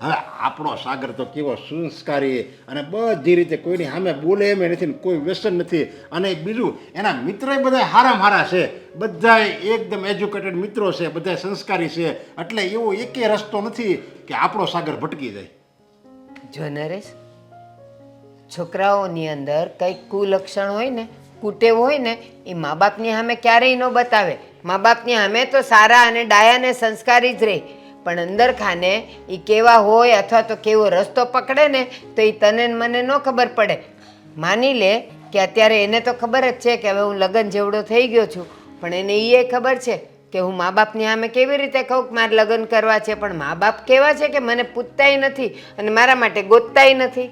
હવે આપણો સાગર તો કેવો સંસ્કારી અને બધી રીતે કોઈની સામે બોલે એમ નથી ને કોઈ વ્યસન નથી. અને બીજું એના મિત્રોય બધા હારામાં હારા છે, બધાય એકદમ એજ્યુકેટેડ મિત્રો છે, બધા સંસ્કારી છે. એટલે એવો એકે રસ્તો નથી કે આપણો સાગર ભટકી જાય. જો નરેશ, છોકરાઓની અંદર કંઈક કુલક્ષણ હોય ને, કુટેવ હોય ને, એ મા બાપની સામે ક્યારેય ન બતાવે. મા બાપની સામે તો સારા અને ડાયા અને સંસ્કારી જ રહે, પણ અંદર ખાને એ કેવા હોય અથવા તો કેવો રસ્તો પકડે ને તો એ તને ને મને ન ખબર પડે. માની લે કે અત્યારે એને તો ખબર જ છે કે હવે હું લગ્ન જેવડો થઈ ગયો છું, પણ એને એ ખબર છે કે હું મા બાપની સામે કેવી રીતે કહું કે મારે લગ્ન કરવા છે, પણ મા બાપ કેવા છે કે મને પૂછતાય નથી અને મારા માટે ગોતતાય નથી.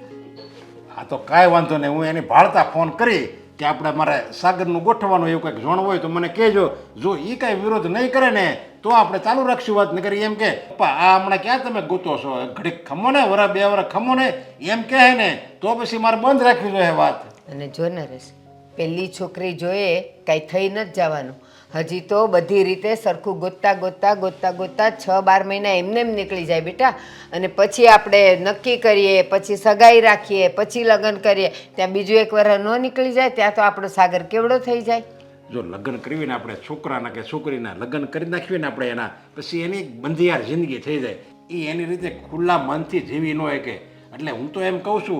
આ તો કાંઈ વાંધો નહીં, હું એની ભાળતા ફોન કરી કે આપણે મારે સાગરનું ગોઠવવાનું એવું કંઈક જોણ હોય તો મને કહેજો. જો એ કાંઈ વિરોધ નહીં કરે ને તો આપણે ચાલુ રાખશું વાત. ન કરી એમ કે પપ્પા આ હમણાં ક્યાં તમે ગોતો છો, ઘડીક ખમો ને, વરા બે વરા ખમો ને, એમ કહે ને તો પછી મારે બંધ રાખવી જોઈએ વાત. અને જો નરેશ, પહેલી છોકરી જોઈએ કાંઈ થઈ નથી જવાનું. હજી તો બધી રીતે સરખું ગોતતા ગોતતા ગોતતા ગોતતા 6-12 મહિના એમને એમ નીકળી જાય બેટા. અને પછી આપણે નક્કી કરીએ, પછી સગાઈ રાખીએ, પછી લગ્ન કરીએ, ત્યાં બીજું 1 વર્ષ ન નીકળી જાય ત્યાં તો આપણો સાગર કેવડો થઈ જાય. જો લગ્ન કરવીને આપણે છોકરાના કે છોકરીના લગ્ન કરી નાખીએ ને આપણે એના, પછી એની બંધિયાર જિંદગી થઈ જાય. એ એની રીતે ખુલ્લા મનથી જીવી ન શકે. એટલે હું તો એમ કહું છું,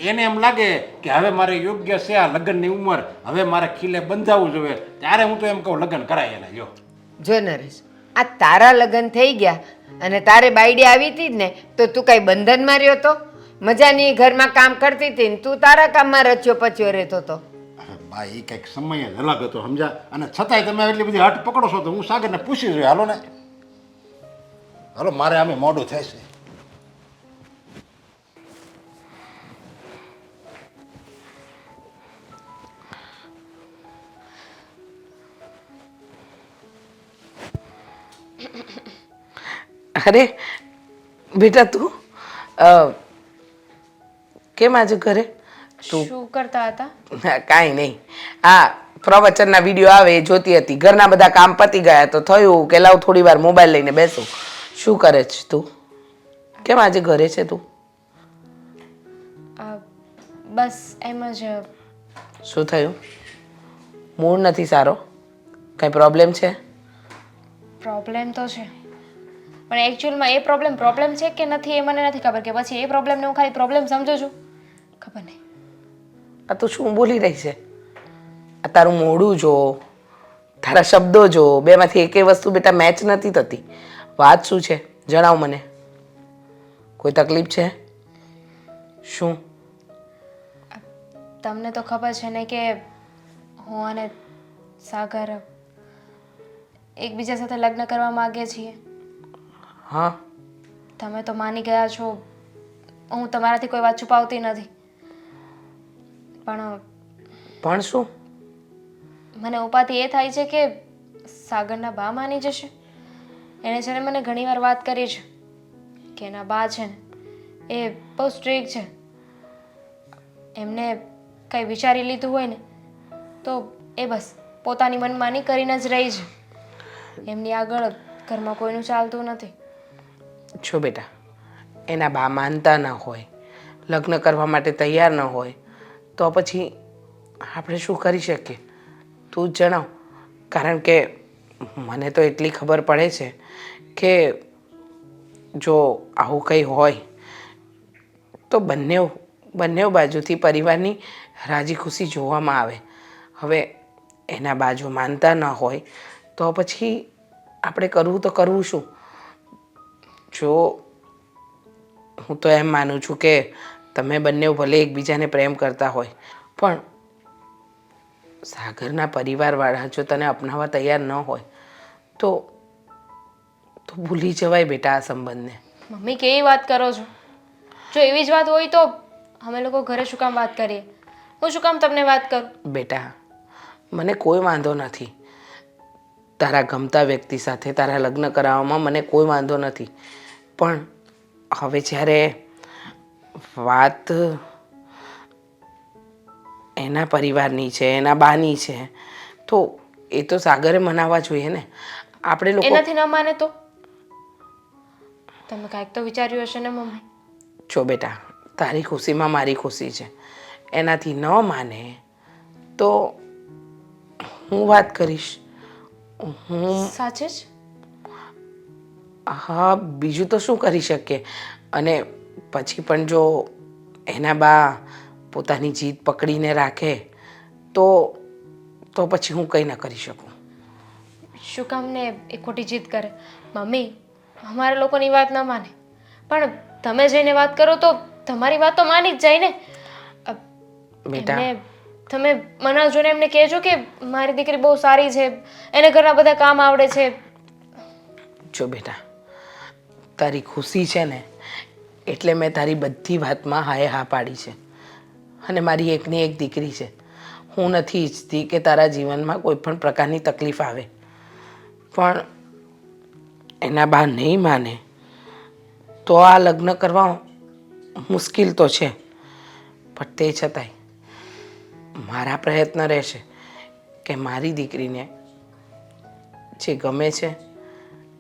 એને એમ લાગે કે હવે મારે યોગ્ય છે આ લગ્નની ઉંમર, હવે મારે ખીલે બંધાવવું જોઈએ, ત્યારે હું તો એમ કહું લગ્ન કરાય એને. જો નરેશ, આ તારા લગ્ન થઈ ગયા અને તારે બાયડી આવી હતી જ ને, તો તું કાંઈ બંધનમાં રહ્યો તો? મજાની ઘરમાં કામ કરતી હતી ને તું તારા કામમાં રચ્યો પચ્યો રહેતો હતો. બા એ કંઈક સમય જ અલગ હતો, સમજા. અને છતાંય તમે એટલી બધી હટ પકડો છો તો હું સાગરને પૂછી જોઈએ. હાલો ને, હાલો, મારે આમે મોડું થાય છે. અરે બેટા, તું કેમ આજે ઘરે? શું કરતા હતા? કાંઈ નહીં, આ પ્રવચનના વિડીયો આવે એ જોતી હતી. ઘરના બધા કામ પતી ગયા તો થયું કે લાવ થોડી વાર મોબાઈલ લઈને બેસું. શું કરે છે તું? કેમ આજે ઘરે છે તું? બસ એમ જ. શું થયું? મૂડ નથી સારો? કંઈ પ્રોબ્લેમ છે? પ્રોબ્લેમ તો છે, પણ એકચ્યુઅલમાં એ પ્રોબ્લેમ છે કે નથી એ મને નથી ખબર, કે પછી એ પ્રોબ્લેમને હું ખાલી પ્રોબ્લેમ સમજુ છું, ખબર નહીં. આ તું શું બોલી રહી છે? આ તારું મોઢું જો, તારા શબ્દો જો, બેમાંથી એકેય વસ્તુ બેટા મેચ નથી થતી. વાત શું છે જણાવ મને. કોઈ તકલીફ છે? શું? તમને તો ખબર છે ને કે હું અને સાગર એકબીજા સાથે લગ્ન કરવા માગીએ છીએ. હા, તમે તો માની ગયા છો, હું તમારાથી કોઈ વાત છુપાવતી નથી. પણ શું? મને ઉપાધિ એ થાય છે કે સાગરના બા માની જશે. એને છે ને મને ઘણીવાર વાત કરી છે કે એના બા છે ને એ બહુ સ્ટ્રિક્ટ છે. એમને કંઈ વિચારી લીધું હોય ને તો એ બસ પોતાની મનમાની કરીને જ રહી છે. એમની આગળ ઘરમાં કોઈનું ચાલતું નથી. છો બેટા, એના બા માનતા ન હોય, લગ્ન કરવા માટે તૈયાર ન હોય, તો પછી આપણે શું કરી શકીએ? તું જ જણાવ. કારણ કે મને તો એટલી ખબર પડે છે કે જો આવું કંઈ હોય તો બંને બાજુથી પરિવારની રાજી ખુશી જોવામાં આવે. હવે એના બાજુ માનતા ન હોય તો પછી આપણે કરવું તો કરવું શું? જો હું તો એમ માનું છું કે તમે બંને ભલે એકબીજાને પ્રેમ કરતા હોય, પણ સાગરના પરિવારવાળા જો તને અપનાવવા તૈયાર ન હોય તો ભૂલી જવાય બેટા આ સંબંધને. મમ્મી કેવી વાત કરો છો? જો એવી જ વાત હોય તો અમે લોકો ઘરે શું કામ વાત કરીએ? હું શું કામ તમને વાત કરું? બેટા, મને કોઈ વાંધો નથી. તારા ગમતા વ્યક્તિ સાથે તારા લગ્ન કરાવવામાં મને કોઈ વાંધો નથી, પણ હવે જ્યારે વાત એના પરિવારની છે, એના બાની છે, તો એ તો સાગરે મનાવવા જોઈએ ને. આપણે લોકો એનાથી ન માને તો તમે કાંઈક તો વિચાર્યું હશે ને મમ્મી? જો બેટા, તારી ખુશીમાં મારી ખુશી છે. એનાથી ન માને તો હું વાત કરીશ. હું સાચે જ? હા, બીજું તો શું કરી શકીએ? અને પછી પણ જો એના બા પોતાની જીદ પકડીને રાખે તો પછી હું કંઈ ન કરી શકું. શું કામ ને એ ખોટી જીદ કરે? મમ્મી, અમારા લોકોની વાત ન માને, પણ તમે જઈને વાત કરો તો તમારી વાત તો માની જ જાય ને. બેટા, એમને તમે મનાવજો ને એમને કહેજો કે મારી દીકરી બહુ સારી છે, એને ઘરના બધા કામ આવડે છે. જો બેટા, તારી ખુશી છે ને એટલે મેં તારી બધી વાતમાં હાય હા પાડી છે. અને મારી એકની એક દીકરી છે. હું નથી ઈચ્છતી કે તારા જીવનમાં કોઈ પણ પ્રકારની તકલીફ આવે, પણ એના બા નહીં માને તો આ લગ્ન કરવા મુશ્કેલ તો છે. પણ તે છતાંય મારા પ્રયત્ન રહેશે કે મારી દીકરીને જે ગમે છે,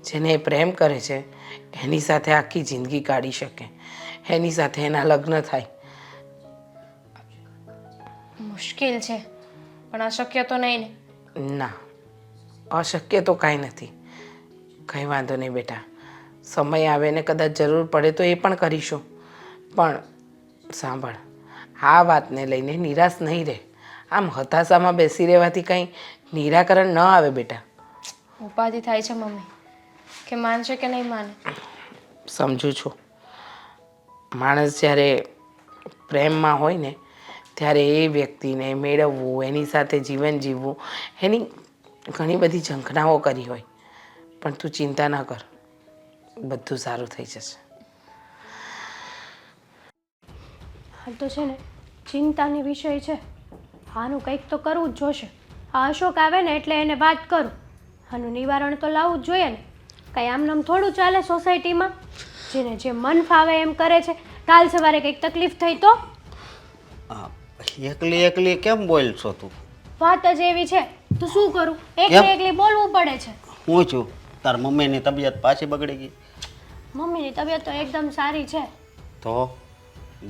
જેને એ પ્રેમ કરે છે, એની સાથે આખી જિંદગી કાઢી શકે, એની સાથે એના લગ્ન થાય. મુશ્કેલ છે પણ અશક્ય તો નહીં ને? ના, અશક્ય તો કાંઈ નથી. કંઈ વાંધો નહીં બેટા, સમય આવે ને કદાચ જરૂર પડે તો એ પણ કરીશું. પણ સાંભળ, આ વાતને લઈને નિરાશ નહીં રહે. આમ હતાશામાં બેસી રહેવાથી કંઈ નિરાકરણ ન આવે બેટા. ઉપાધિ થાય છે મમ્મી કે માનશે કે નહીં માને. સમજુ છું. માણસ જ્યારે પ્રેમમાં હોય ને ત્યારે એ વ્યક્તિને મેળવવું, એની સાથે જીવન જીવવું, એની ઘણી બધી ઝંખનાઓ કરી હોય. પણ તું ચિંતા ન કર, બધું સારું થઈ જશે. હાલ તો છે ને ચિંતાની વિષય છે. આનું કંઈક તો કરવું જ જોશે. આ અશોક આવે ને એટલે એને વાત કરું. આનું નિવારણ તો લાવવું જ જોઈએ ને. કંઈ આમનામ થોડું ચાલે સોસાયટીમાં. જેને જે મન ફાવે એમ કરે છે. કાલ સવારે કંઈક તકલીફ થઈ તો? એકલી એકલી કેમ બોલ છો તું? વાત જ એવી છે તો શું કરું? એકલી એકલી બોલવું પડે છે. હું છું તાર મમ્મીની તબિયત પાછી બગડી ગઈ? મમ્મીની તબિયત તો એકદમ સારી છે. તો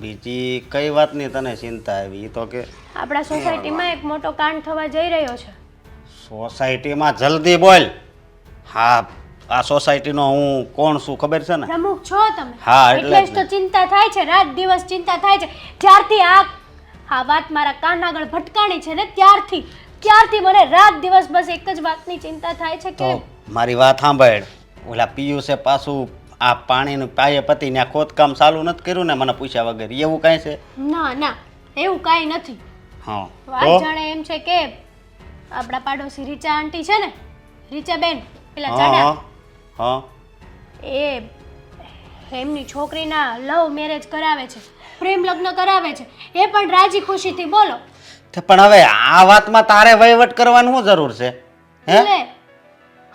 બીજી કઈ વાતની તને ચિંતા આવી? તો કે આપણા સોસાયટીમાં એક મોટો કાંડ થવા જઈ રહ્યો છે. સોસાયટીમાં જલ્દી બોલ. હા, આ સોસાયટીનો હું કોણ છું ખબર છે ને? પ્રમુખ છો તમે. હા, એટલે જ તો ચિંતા થાય છે. રાત દિવસ ચિંતા થાય છે. જ્યારથી આ વાત મારા કાન આગળ ભટકાણી છે ને ત્યારથી મને રાત દિવસ બસ એક જ વાતની ચિંતા થાય છે કે તો મારી વાત સાંભળ. ઓલા પિયુષે પાછું આ પાણીનું પાયે પતિને આ ખોદકામ ચાલુ નથી કર્યું ને મને પૂછ્યા વગર? એવું કાંઈ છે? ના એવું કાંઈ નથી. હા, વાત જાણે એમ છે કે આપણા પાડોશી રીચા આંટી છે ને, રીચા બેન પેલા જાડા, હા, એ એમની છોકરીના લવ મેરેજ કરાવે છે, પ્રેમ લગ્ન કરાવે છે. એ પણ રાજી ખુશીથી. બોલો. પણ હવે આ વાતમાં તારે વહીવટ કરવાની શું જરૂર છે? હે? એટલે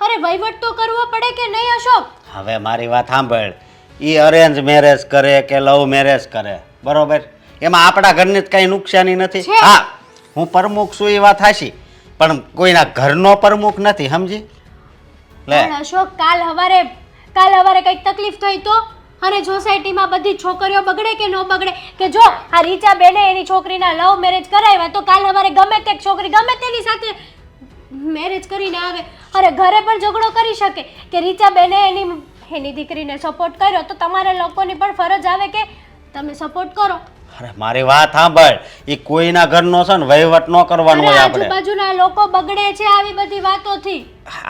અરે વહીવટ તો કરવો પડે કે નહીં અશોક? હવે મારી વાત સાંભળ. એ અરેન્જ મેરેજ કરે કે લવ મેરેજ કરે, બરોબર, એમાં આપણા ઘરની જ કાંઈ નુકસાની નથી. હા, હું પ્રમુખ છું એ વાત હાચી, પણ કોઈના ઘરનો પ્રમુખ નથી, સમજી લે. પણ અશોક કાલ હવારે કંઈક તકલીફ થઈ તો? અને સોસાયટીમાં બધી છોકરીઓ બગડે કે ન બગડે? કે જો આ રીચા બેને એની છોકરીના લવ મેરેજ કરાવ્યા તો કાલ હવારે ગમે તે છોકરી ગમે તેની સાથે મેરેજ કરીને આવે. અરે ઘરે પણ ઝઘડો કરી શકે કે રીચા બેને એની દીકરીને સપોર્ટ કર્યો, તો તમારે લોકોની પણ ફરજ આવે કે તમે સપોર્ટ કરો. અરે મારી વાત સાંભળ. એ કોઈના ઘરનો છે ને વહીવટ ન કરવાનો હોય આપણે. આજુબાજુના લોકો બગડે છે આવી બધી વાતોથી.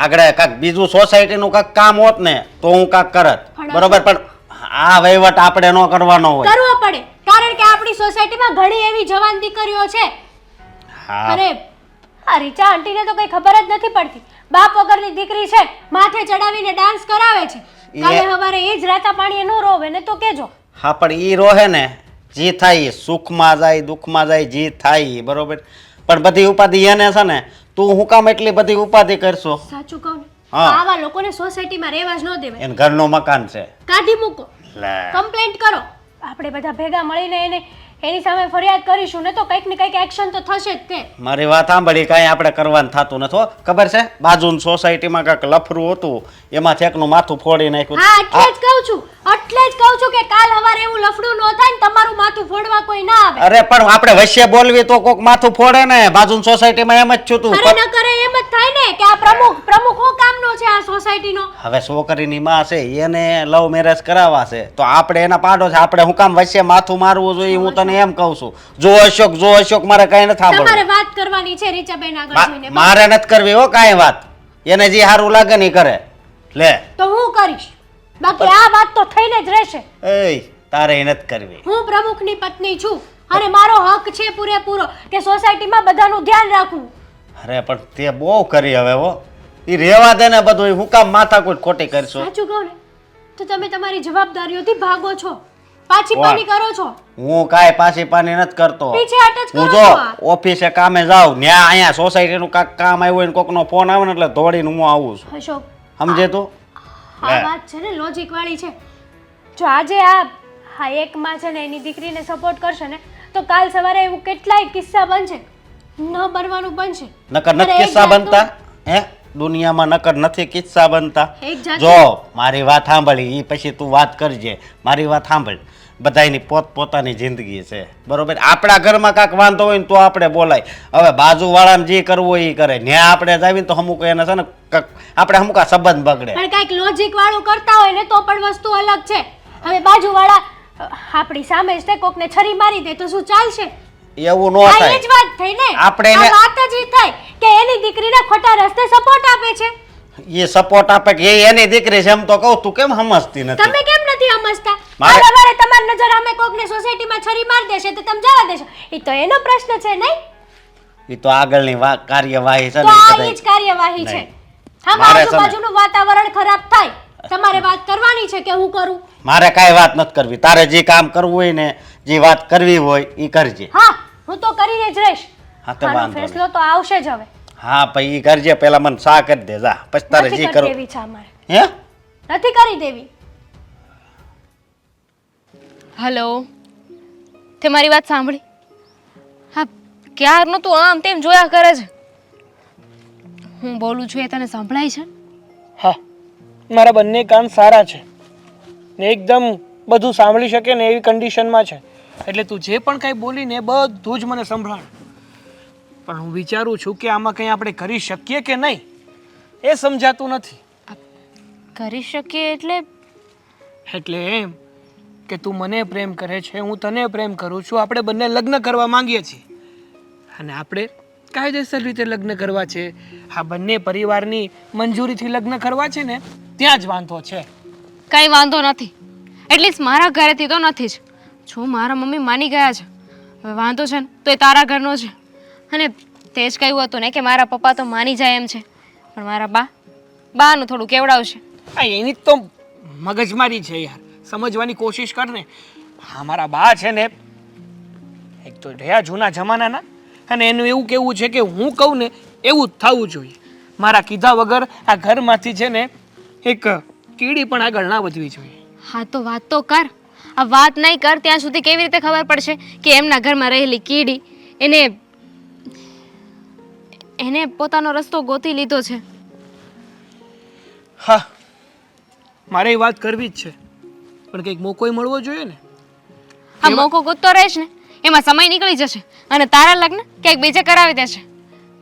આગળ કાંક બીજું સોસાયટીનું કાંક કામ હોત ને તો હું કાંક કરત, બરોબર, પણ આ વહીવટ આપણે ન કરવાનો હોય. કરવો પડે, કારણ કે આપણી સોસાયટીમાં ઘણી એવી જવાન દીકરીઓ છે. હા, અરે આ રીચા આંટીને તો કઈ ખબર જ નથી પડતી. બાપ વગરની દીકરી છે, માથે ચડાવીને ડાન્સ કરાવે છે. કાલે હવારે એ જ રાતા પાણીએ ન રોવે ને તો કેજો. હા, પણ ઈ રોહે ને જે થાય, સુખમાં જાય દુઃખમાં જાય, જે થાય, બરોબર, પણ બધી ઉપાધિ એને છે ને. તું હું કામ એટલી બધી ઉપાધિ કરશો? સાચું કહું ને, હા. આવા લોકોને સોસાયટીમાં રહેવા જ ન દેવાય. એને ઘરનું મકાન છે, કાઢી મૂકો, લે. કમ્પ્લેન્ટ કરો. આપણે બધા ભેગા મળીને એની સામે ફરિયાદ કરીશું ને તો કંઈક ને કંઈક એક્શન તો થશે જ તે. મારી વાત સાંભળી, કાંઈ આપણે કરવાનું થતું નથી હો. ખબર છે બાજુની સોસાયટીમાં કાંઈક લફરું હતું, એમાં એકનું માથું ફોડી નાખ્યું. હા એટલે જ કહું છું કે કાલ સવારે એવું લફડું ન થાય ને તમારું માથું ફોડવા કોઈ ના આવે. અરે પણ આપણે વચ્ચે બોલવી તો કોક માથું ફોડે ને. બાજુની સોસાયટીમાં એમ જ થયું તું. અરે ન કરે એમ જ થાય ને કે આ પ્રમુખ શું કામનો છે આ સોસાયટીનો? હવે છોકરીની માં છે, એને લવ મેરેજ કરાવવા છે તો આપણે એના પાડો છે, આપણે હું કામ વચ્ચે માથું મારવું જોઈએ? હું તને એમ કહું છું. જો અશોક મારે કઈ નથી તમારે સાંભળવું. વાત કરવાની છે રીચાબેન આગળ જોઈને. મારે નથી કરવી હો કાંઈ વાત. એને જે સારું લાગે ને ઈ કરે. લે તો હું કરીશ, બાકી આ વાત તો થઈને જ રહેશે. એય તારે ઈ નથી કરવી. હું પ્રમુખની પત્ની છું અને મારો હક છે પૂરેપૂરો કે સોસાયટીમાં બધાનું ધ્યાન રાખવું. અરે પણ તે બહુ કરી હવે હો. ઈ રેવા દે ને બધું. હું કામ માથા કોઈ ખોટી કરશો? સાચું કહું ને તો તમે તમારી જવાબદારીઓથી ભાગો છો, પાછી પાની કરો છો. હું કાંઈ પાછી પાની નથી કરતો. પીછેહટ જ હું કરો જો છો આ. ઓફિસે કામે જાઉં, ન્યા અહીંયા સોસાયટીનું કાંઈક કામ આવ્યું હોય ને કોકનો ફોન આવે ને એટલે દોડીને હું આવું છું. અશોક સમજે તું? આ વાત છે ને લોજિક વાળી છે. જો આજે આ એક માં છે ને એની દીકરીને સપોર્ટ કરશે ને તો કાલ સવારે એવું કેટલાય કિસ્સા બનશે, ન બનવાનું બનશે. નકર અરે નથી એક કિસ્સા જાતનું- બનતા હે દુનિયામાં? નકર નથી કિસ્સા બનતા. એક જાતનું- જો મારી વાત સાંભળી, ઈ પછી તું વાત કરજે. મારી વાત સાંભળ, બધાયની પોતપોતાની જિંદગી છે, બરોબર? આપણા ઘરમાં કાંઈક વાંધો હોય ને તો આપણે બોલાય. હવે બાજુવાળાને જે કરવું હોય એ કરે. ન્યા આપણે જાવીને તો અમુક એને છે ને આપણે અમુક આ સંબંધ બગડે. પણ કાંઈક લોજિક વાળું કરતા હોય ને તો પણ વસ્તુ અલગ છે. હવે બાજુવાળા આપણી સામે જ તે કોકને છરી મારી દે તો શું ચાલશે? એવું ન આ થાય. એ જ વાત થઈ ને. આપણે આ એને- વાત જ ઈ થઈ કે એની દીકરીને ખોટા રસ્તે સપોર્ટ આપે છે. એ સપોર્ટ આપે કે એ એની દીકરી છે એમ તો કહું. તું કેમ સમજતી નથી? તમે કેમ નથી સમજતા? મારે- આ સવારે તમારી નજર સામે કોકને સોસાયટીમાં છરી મારી દેશે તો તમે જવા દેશો? ઈ તો એનો પ્રશ્ન છે નહીં? એ તો આગળની કાર્યવાહી છે તો ને ઈ આ બધાય- ઈ જ કાર્યવાહી છે. નહીં. હા, મારે છે ને- આજુબાજુનું વાતાવરણ ખરાબ થાય તમારે વાત કરવાની છે કે હું કરું? મારે કાંઈ વાત નથી કરવી. તારે જે કામ કરવું હોય ને જે વાત કરવી હોય એ કરજે. હા, હું તો કરીને જ રહીશ. હા, તો આનો વાંધો ફેસલો તો આવશે જ હવે. હા પછી ઈ કરજે. પેલા મને સા કરી દે જા, પછી તારે નથી જે કરી કરવું. દેવી છે અમારે. હે નથી કરી દેવી. હલો, તે મારી વાત સાંભળી? હા, ક્યારનું તું આમ તેમ જોયા કરે છે. હું બોલું છું એ તને સંભળાય છે? હા, મારા બંને કાન સારા છે ને એકદમ બધું સાંભળી શકે ને એવી કન્ડિશનમાં છે. એટલે તું જે પણ કાંઈ બોલીને એ બધું જ મને સંભળાણ. પણ હું વિચારું છું કે આમાં કંઈ આપણે કરી શકીએ કે નહીં એ સમજાતું નથી. કરી શકીએ એટલે? એટલે એમ કે તું મને પ્રેમ કરે છે, હું તને પ્રેમ કરું છું, આપણે બંને લગ્ન કરવા માંગીએ છીએ અને આપણે કાયદેસર રીતે લગ્ન કરવા છે. આ બંને પરિવારની મંજૂરીથી લગ્ન કરવા છે ને ત્યાં જ વાંધો છે. કાંઈ વાંધો નથી. એટલીસ્ટ મારા ઘરેથી તો નથી જ. જો મારા મમ્મી માની ગયા છે, હવે વાંધો છે ને તો એ તારા ઘરનો છે. અને તે જ કહ્યું હતું ને કે મારા પપ્પા તો માની જાય એમ છે, પણ મારા બાનું થોડું કેવડાવશે. હા, એની તો મગજમારી છે યાર, સમજવાની કોશિશ કર ને. અમારા બા છે ને એક તો રહ્યા જૂના જમાનાના અને એનું એવું કેવું છે કે હું કહું ને એવું જ થવું જોઈએ. મારા કીધા વગર આ ઘરમાંથી છે ને એક કીડી પણ આગળ ના વધવી જોઈએ. હા તો વાત તો કર. આ વાત નહીં કર ત્યાં સુધી કેવી રીતે ખબર પડશે કે એમના ઘરમાં રહેલી કીડી એને પોતાનો રસ્તો ગોતી લીધો છે? હા, મારે એ વાત કરવી જ છે પણ કંઈક મોકોય મળવો જોઈએ ને. આ મોકો ગોતતો રહેશ ને એમાં સમય નીકળી જશે અને તારા લગ્ન ક્યાંક બીજે કરાવી દેશે.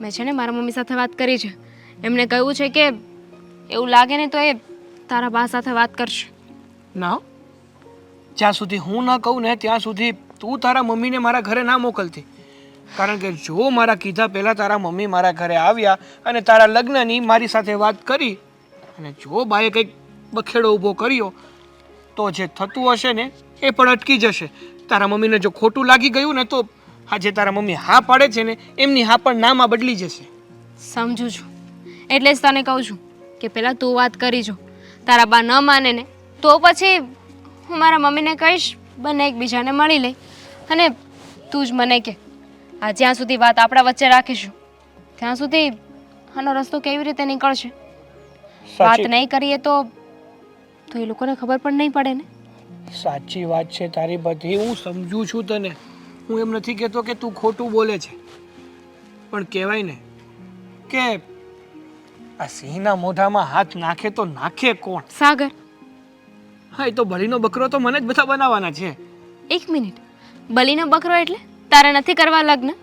મેં છે ને મારા મમ્મી સાથે વાત કરી છે. એમને કહ્યું છે કે એવું લાગે ને તો એ તારા બા સાથે વાત કરશે. ના, જ્યાં સુધી હું ન કહું ને ત્યાં સુધી તું તારા મમ્મીને મારા ઘરે ના મોકલતી. કારણ કે જો મારા કીધા પહેલાં તારા મમ્મી મારા ઘરે આવ્યા અને તારા લગ્નની મારી સાથે વાત કરી અને જો બાએ કંઈક બખેડો ઊભો કર્યો તો જે થતું હશે ને એ પણ અટકી જશે. તારા મમ્મીને જો ખોટું લાગી ગયું ને તો આજે તારા મમ્મી હા પાડે છે ને એમની હા પણ નામાં બદલી જશે. સમજુ છું, એટલે જ તને કહું છું કે પહેલાં તું વાત કરી જો. તારા બા ન માને ને તો પછી હું મારા મમ્મીને કહીશ બંને એકબીજાને મળી લઈ અને તું જ મને કે આ જ્યાં સુધી વાત આપણા વચ્ચે રાખીશું ત્યાં સુધી આનો રસ્તો કેવી રીતે નીકળશે. વાત નહીં કરીએ તો એ લોકોને ખબર પણ નહીં પડે ને. સાચી વાત છે તારી બધી, હું સમજુ છું તને. હું એમ નથી કહેતો કે તું ખોટું બોલે છે, પણ કહેવાય ને કે આ સિંહના મોઢામાં હાથ નાખે તો નાખે કોણ? સાગર, હા, એ તો બળીનો બકરો તો મને જ બધા બનાવવાના છે. એક મિનિટ, બલીનો બકરો એટલે તારે નથી કરવા લગ્ન?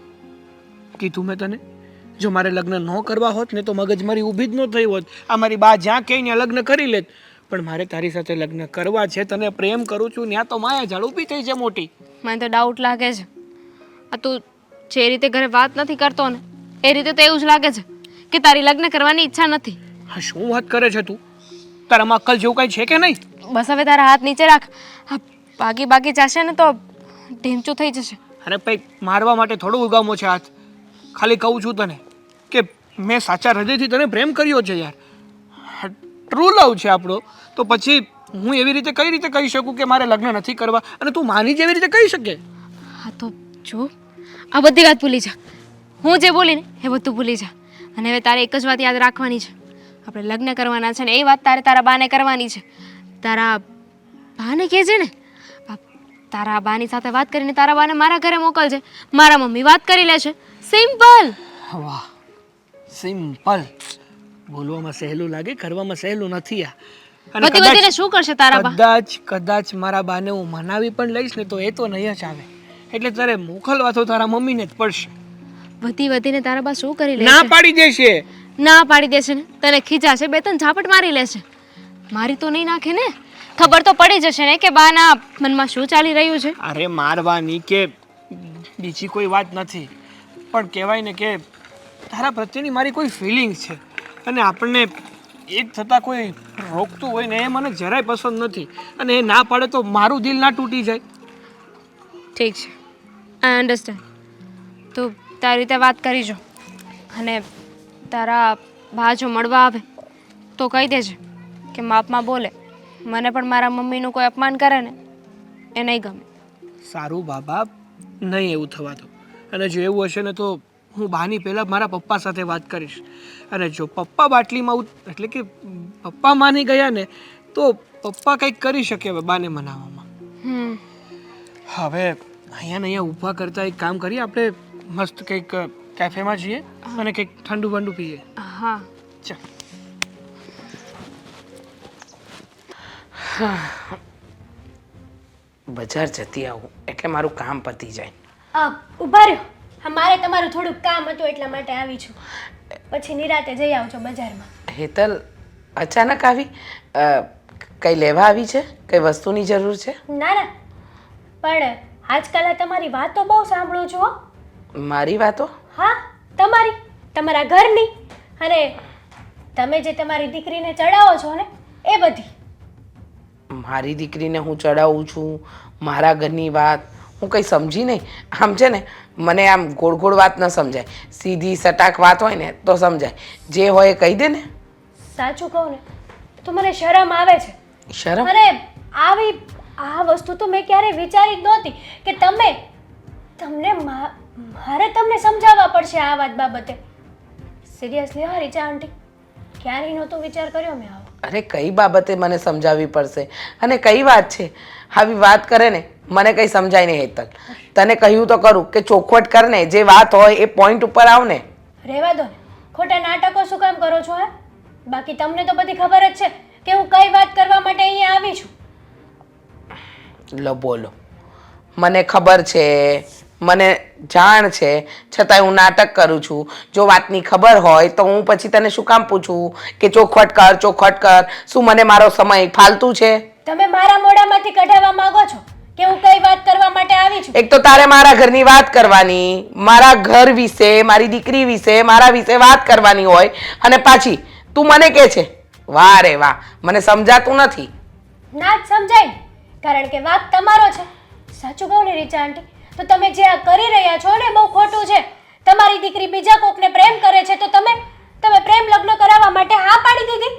કીધું મેં તને, જો મારે લગ્ન ન કરવા હોત ને તો મગજમારી ઊભી જ ન થઈ હોત. આ મારી બા જ્યાં કહે ત્યાં લગ્ન કરી લેત, પણ મારે તારી સાથે લગ્ન કરવા છે, તને પ્રેમ કરું છું, ત્યાં તો માયા ઝાડ ઊભી થઈ છે મોટી. મને તો ડાઉટ લાગે છે. આ તું જે રીતે ઘરે વાત નથી કરતો ને એ રીતે તો એવું જ લાગે છે કે તારી લગ્ન કરવાની ઈચ્છા નથી. હા, શું વાત કરે છે તું? તારામાં અક્કલ જેવું કાંઈ છે કે નહીં? બસ હવે તારા હાથ નીચે રાખ. આ બાકી જશે ને તો ઢીંચું થઈ જશે. અરે ભાઈ, મારવા માટે થોડો ઉગામો છે હાથ. ખાલી કહું છું તને કે મેં સાચા હૃદયથી તને પ્રેમ કર્યો છે યાર. ટ્રુ લવ છે આપણો, તો પછી હું એવી રીતે કઈ રીતે કહી શકું કે મારે લગ્ન નથી કરવા અને તું માની જેવી રીતે કહી શકે? હા તો જો, આ બધી વાત ભૂલી જા. હું જે બોલી ને એ બધું ભૂલી જા. અને હવે તારે એક જ વાત યાદ રાખવાની છે, આપણે લગ્ન કરવાના છે ને એ વાત તારે તારા બાને કરવાની છે. તારા બાને કહેજે ને, તારા બાની સાથે વાત કરીને તારા બાને મારા ઘરે મોકલજે. મારા મમ્મી વાત કરી લેશે. સિમ્પલ. વાહ, સિમ્પલ. બોલવામાં સહેલું લાગે, કરવામાં સહેલું નથી આ. અને વધીને શું કરશે તારા બા? કદાચ મારા બાને હું મનાવી પણ લઈશ ને તો એ તો નહીં જ આવે. એટલે તારે મોકલવા તો તારા મમ્મીને જ પડશે. વધીને તારા બા શું કરી લેશે? ના પાડી દેશે. ના પાડી દેશે ને, તને ખીજાશે, બે ત્રણ ઝાપટ મારી લેશે. મારી તો નહીં નાખે ને. ખબર તો પડી જશે ને કે બાના મનમાં શું ચાલી રહ્યું છે. અરે મારવાની કે બીજી કોઈ વાત નથી, પણ કહેવાય ને કે તારા પ્રત્યેની મારી કોઈ ફિલિંગ્સ છે અને આપણને એક થતાં કોઈ રોકતું હોય ને એ મને જરાય પસંદ નથી. અને એ ના પાડે તો મારું દિલ ના તૂટી જાય. ઠીક છે, આઈ અન્ડરસ્ટેન્ડ. તો તારી રીતે વાત કરી જો, અને તારા બા જો મળવા આવે તો કહી દેજે કે માપમાં બોલે. મને પણ મારા મમ્મીનું કોઈ અપમાન કરે ને એ નહીં ગમે. સારું બાબા, નહીં એવું થવા દો. અને જો એવું હશે ને તો હું બાની પહેલાં મારા પપ્પા સાથે વાત કરીશ. અને જો પપ્પા બાટલીમાં એટલે કે પપ્પા માની ગયા ને તો પપ્પા કંઈક કરી શકે હવે બાને મનાવવામાં. હવે અહીંયા ને અહીંયા ઊભા કરતાં એક કામ કરીએ, આપણે મસ્ત કંઈક કેફેમાં જઈએ અને કંઈક ઠંડુ બંડુ પીએ. હા ચાલ. બજાર જતી આવું એટલે મારું કામ પતી જાય. ઊભા રહ્યો. હા, મારે તમારું થોડુંક કામ હતું એટલા માટે આવી છું. પછી નિરાતે જઈ આવજો બજારમાં. હેતલ અચાનક આવી? કંઈ લેવા આવી છે? કઈ વસ્તુની જરૂર છે? ના ના, પણ આજકાલ આ તમારી વાતો બહુ સાંભળું છું હો. મારી વાતો? હા, તમારા ઘરની, અને તમે જે તમારી દીકરીને ચડાવો છો ને એ બધી. મારી દીકરીને હું ચડાવું છું? મારા ઘરની વાત હું કંઈ સમજી નહીં. આમ છે ને, મને આમ ગોળ ગોળ વાત ન સમજાય. સીધી સટાક વાત હોય ને તો સમજાય. જે હોય એ કહી દે ને. સાચું કહું ને તો મને શરમ આવે છે. શરમ? અરે આ વસ્તુ તો મેં ક્યારેય વિચારી જ નહોતી કે મારે તમને સમજાવવા પડશે આ વાત બાબતે. સિરિયસલી હા રીચા આંટી, ક્યારેય નહોતો વિચાર કર્યો મેં આવો. અરે કઈ બાબતે મને સમજાવવી પડશે? અને કઈ વાત છે? આવી વાત કરે ને મને કંઈ સમજાય નહીં હેતલ. તને કહ્યું તો કરું કે ચોખવટ કર ને, જે વાત હોય એ પોઈન્ટ ઉપર આવ ને. રહેવા દો ને, ખોટા નાટકો શું કામ કરો છો હે? બાકી તમને તો બધી ખબર જ છે કે હું કઈ વાત કરવા માટે અહીંયા આવી છું. લો બોલો, મને ખબર છે, મને જાણ છે, છતાંય હું નાટક કરું છું. જો વાતની ખબર હોય તો હું પછી તને શું કામ પૂછું કે ચોખવટ કર? શું મને મારો સમય ફાલતું છે? તમે મારા મોઢામાંથી કઢાવવા માંગો છો કે હું કઈ વાત કરવા માટે આવી છું? એક તો તારે મારા ઘરની વાત કરવાની, મારા ઘર વિશે, મારી દીકરી વિશે, મારા વિશે વાત કરવાની હોય, અને પાછી તું મને કહે છે વાહ રે વાહ. મને સમજાતું નથી. ના જ સમજાય ને, કારણ કે વાત તમારો છે. સાચું કહું ને રીચા આંટી, તો તમે જે આ કરી રહ્યા છો ને બહુ ખોટું છે. તમારી દીકરી બીજા કોકને પ્રેમ કરે છે તો તમે પ્રેમ લગ્ન કરાવવા માટે હા પાડી દીધી.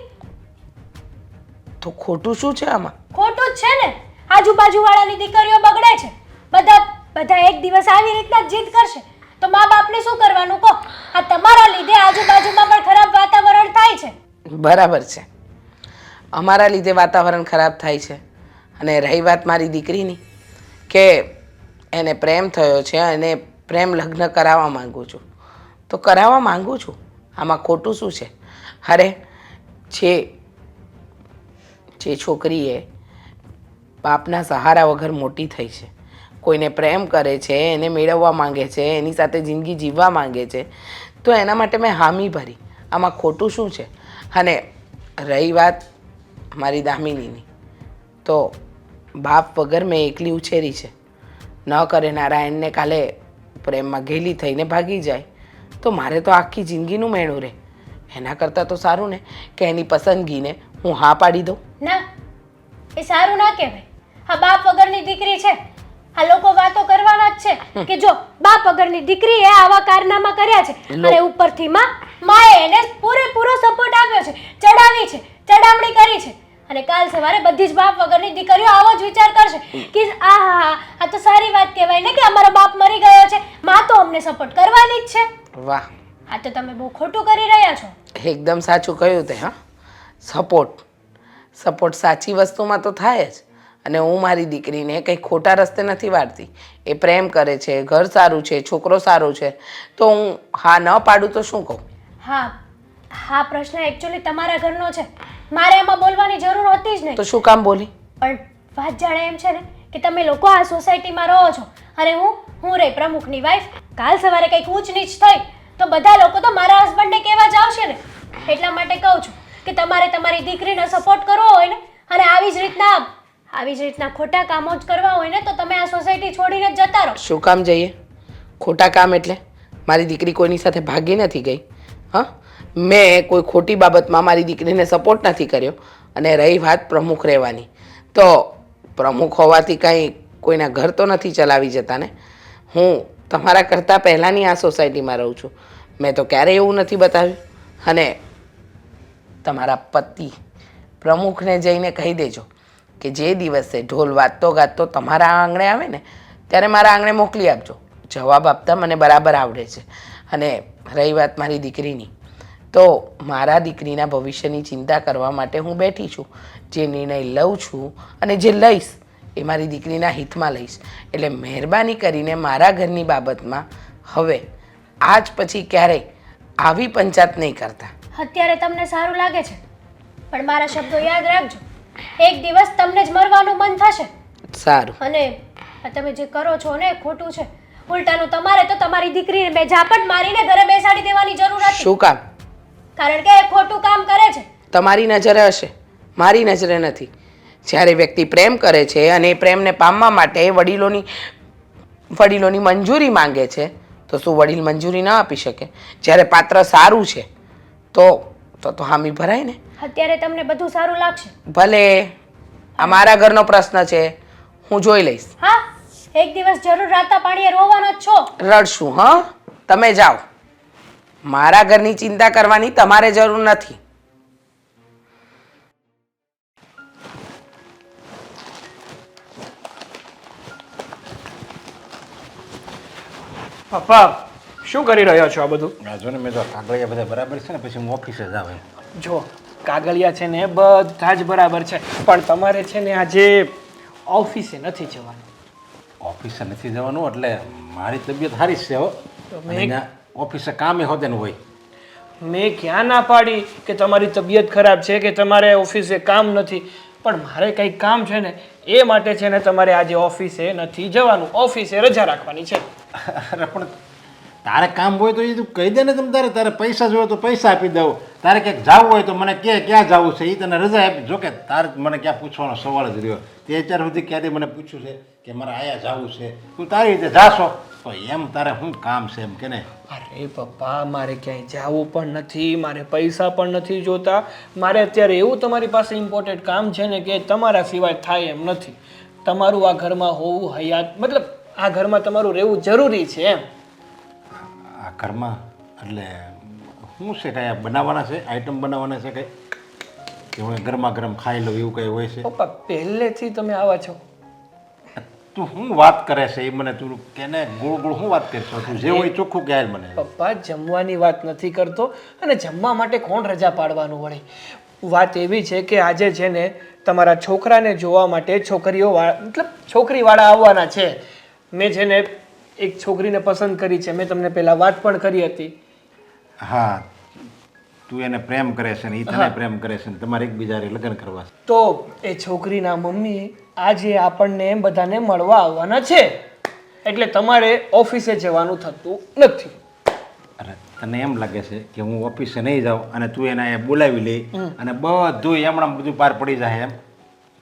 તો ખોટું શું છે આમાં? ખોટું જ છે ને. આજુબાજુવાળાની દીકરીઓ બગડે છે. બધા એક દિવસ આવી રીતના જીદ કરશે તો મા બાપને શું કરવાનું કહો? આ તમારા લીધે આજુબાજુમાં પણ ખરાબ વાતાવરણ થાય છે. બરાબર છે, અમારા લીધે વાતાવરણ ખરાબ થાય છે. અને રહી વાત મારી દીકરીની, કે એને પ્રેમ થયો છે અને પ્રેમ લગ્ન કરાવવા માંગુ છું તો કરાવવા માંગુ છું. આમાં ખોટું શું છે? અરે જે છોકરીએ બાપના સહારા વગર મોટી થઈ છે, કોઈને પ્રેમ કરે છે, એને મેળવવા માંગે છે, એની સાથે જિંદગી જીવવા માંગે છે, તો એના માટે મેં હામી ભરી. આમાં ખોટું શું છે? અને રહી વાત મારી દામિનીની, તો બાપ વગર મેં એકલી ઉછેરી છે. ન કરે નારાયણને કાલે પ્રેમમાં ઘેલી થઈને ભાગી જાય તો મારે તો આખી જિંદગીનું મેળું રહે. એના કરતાં તો સારું ને કે એની પસંદગીને હું હા પાડી દઉં. ના, એ સારું ના કહેવાય. હા, બાપ વગરની દીકરી છે. આ લોકો વાતો કરવાના જ છે કે જો બાપ વગરની દીકરીએ આવા કારનામા કર્યા છે અને ઉપરથી માએ એને પૂરેપૂરો સપોર્ટ આપ્યો છે, ચડાવી છે, ચડામણી કરી છે. અને કાલ સવારે બધી જ બાપ વગરની દીકરીઓ આવો જ વિચાર કરશે કે આ તો સારી વાત કહેવાય ને કે અમારો બાપ મરી ગયો છે, માં તો અમને સપોર્ટ કરવાની જ છે. વાહ, આ તો તમે બહુ ખોટું કરી રહ્યા છો. એકદમ સાચું કહ્યું તે. હા, સપોર્ટ સાચી વસ્તુમાં તો થાય જ. અને હું મારી દીકરીને કંઈ ખોટા રસ્તે નથી વાળતી. એ પ્રેમ કરે છે, ઘર સારું છે, છોકરો સારો છે, તો હું હા ન પાડું તો શું કહું? હા પ્રશ્ન એકચ્યુઅલી તમારા ઘરનો છે. મારે એમાં બોલવાની જરૂર હતી જ નહીં. તો શું કામ બોલી? પણ વાત જાણે એમ છે ને કે તમે લોકો આ સોસાયટીમાં રહો છો અને હું રહી પ્રમુખની વાઈફ. કાલ સવારે કંઈક ઊંચ નીચ થઈ તો બધા લોકો તો મારા હસબન્ડને કહેવા જ આવશે ને. એટલા માટે કહું છું કે તમારે તમારી દીકરીને સપોર્ટ કરવો હોય ને અને આવી જ રીતના ખોટા કામો જ કરવા હોય ને તો તમે આ સોસાયટી છોડીને જ જતા રહો. શું કામ જઈએ? ખોટા કામ એટલે મારી દીકરી કોઈની સાથે ભાગી નથી ગઈ. હા, મેં કોઈ ખોટી બાબતમાં મારી દીકરીને સપોર્ટ નથી કર્યો. અને રહી વાત પ્રમુખ રહેવાની, તો પ્રમુખ હોવાથી કાંઈ કોઈના ઘર તો નથી ચલાવી જતા ને. હું તમારા કરતાં પહેલાંની આ સોસાયટીમાં રહું છું. મેં તો ક્યારેય એવું નથી બતાવ્યું. અને તમારા પતિ પ્રમુખને જઈને કહી દેજો કે જે દિવસે ઢોલ વાગતો ગાતો તમારા આંગણે આવે ને ત્યારે મારા આંગણે મોકલી આપજો. જવાબ આપતા મને બરાબર આવડે છે. અને રહી વાત મારી દીકરીની, તો મારા દીકરીના ભવિષ્યની ચિંતા કરવા માટે હું બેઠી છું. જે નિર્ણય લઉં છું અને જે લઈશ એ મારી દીકરીના હિતમાં લઈશ. એટલે મહેરબાની કરીને મારા ઘરની બાબતમાં હવે આજ પછી ક્યારેય આવી પંચાયત નહીં કરતા. અત્યારે તમને સારું લાગે છે પણ મારા શબ્દો યાદ રાખજો. એક દિવસ તમને જ મરવાનું મન થશે. સારું. અને આ તમે જે કરો છો ને એ ખોટું છે. ઉલટાનું તમારે તો તમારી દીકરીને બે ઝાપટ મારીને ઘરે બેસાડી દેવાની જરૂર હતી. શું કામ? કારણ કે એ ખોટું કામ કરે છે. તમારી નજરે હશે, મારી નજરે નથી. જ્યારે વ્યક્તિ પ્રેમ કરે છે અને એ પ્રેમને પામવા માટે વડીલોની મંજૂરી માંગે છે તો શું વડીલ મંજૂરી ન આપી શકે? જ્યારે પાત્ર સારું છે તો હામી ભરાય ને. અત્યારે તમને બધું સારું લાગશે. ભલે, આ મારા ઘરનો પ્રશ્ન છે, હું જોઈ લઈશ. હા, એક દિવસ જરૂર રાતા પાણીએ રોવાનો જ છો. રડશું. હા, તમે જાઓ. મારા ઘરની ચિંતા કરવાની તમારે જરૂર નથી. પપ્પા શું કરી રહ્યા છો આ બધું? જો ને મેં તો કાગળિયા બધા બરાબર છે ને પછી હું ઓફિસે જ આવે. જો કાગળિયા છે ને બધા જ બરાબર છે પણ તમારે છે ને આજે ઓફિસે નથી જવાનું. ઓફિસે નથી જવાનું એટલે મારી તબિયત સારી જ છે હો. અને ઓફિસે કામે હોતે ને હોય. મેં ક્યાં ના પાડી કે તમારી તબિયત ખરાબ છે કે તમારે ઓફિસે કામ નથી, પણ મારે કંઈક કામ છે ને એ માટે છે ને તમારે આજે ઓફિસે નથી જવાનું. ઓફિસે રજા રાખવાની છે. અરે પણ તારે કામ હોય તો એ તું કહી દે ને. તારે પૈસા જોઈએ તો પૈસા આપી દઉં. તારે ક્યાંક જવું હોય તો મને કે ક્યાં જવું છે એ તને રજા આપી. જોકે તારે મને ક્યાં પૂછવાનો સવાલ જ રહ્યો. તે અત્યાર સુધી ક્યારેય મને પૂછ્યું છે કે મારે આયા જવું છે? તું તારી રીતે જાશો તો એમ તારે શું કામ છે એમ કે ને? અરે પપ્પા, મારે ક્યાંય જવું પણ નથી, મારે પૈસા પણ નથી જોતા. મારે અત્યારે એવું તમારી પાસે ઇમ્પોર્ટન્ટ કામ છે ને કે તમારા સિવાય થાય એમ નથી. તમારું આ ઘરમાં હોવું હયાત, મતલબ આ ઘરમાં તમારું રહેવું જરૂરી છે એમ. આ ઘરમાં એટલે શું છે? કાંઈ બનાવવાના છે? આઈટમ બનાવવાના છે કંઈ કે હું ગરમા ગરમ ખાઈ લઉં એવું કંઈ હોય છે? પપ્પા પહેલેથી તમે આવા છો. તું શું વાત કરે છે એ મને તું કેને ગોળ ગોળ શું વાત કરશો? તું જે હોય ચોખ્ખું કહે મને. પપ્પા જમવાની વાત નથી કરતો, અને જમવા માટે કોણ રજા પાડવાનું વળે. વાત એવી છે કે આજે છે ને તમારા છોકરાને જોવા માટે છોકરીવાળા આવવાના છે. મેં છે ને એક છોકરીને પસંદ કરી છે. મેં તમને પહેલાં વાત પણ કરી હતી. હા, તું એને પ્રેમ કરે છે ને એ તને પ્રેમ કરે છે ને તમારે એકબીજાને લગ્ન કરવા છે. તો એ છોકરીના મમ્મી આજે આપણને બધાને મળવા આવવાના છે, એટલે તમારે ઓફિસે જવાનું થતું નથી. અરે તને એમ લાગે છે કે હું ઓફિસે નહીં જાઉં અને તું એને અહીંયા બોલાવી લે અને બધું એમણાં બધું પાર પડી જાય એમ?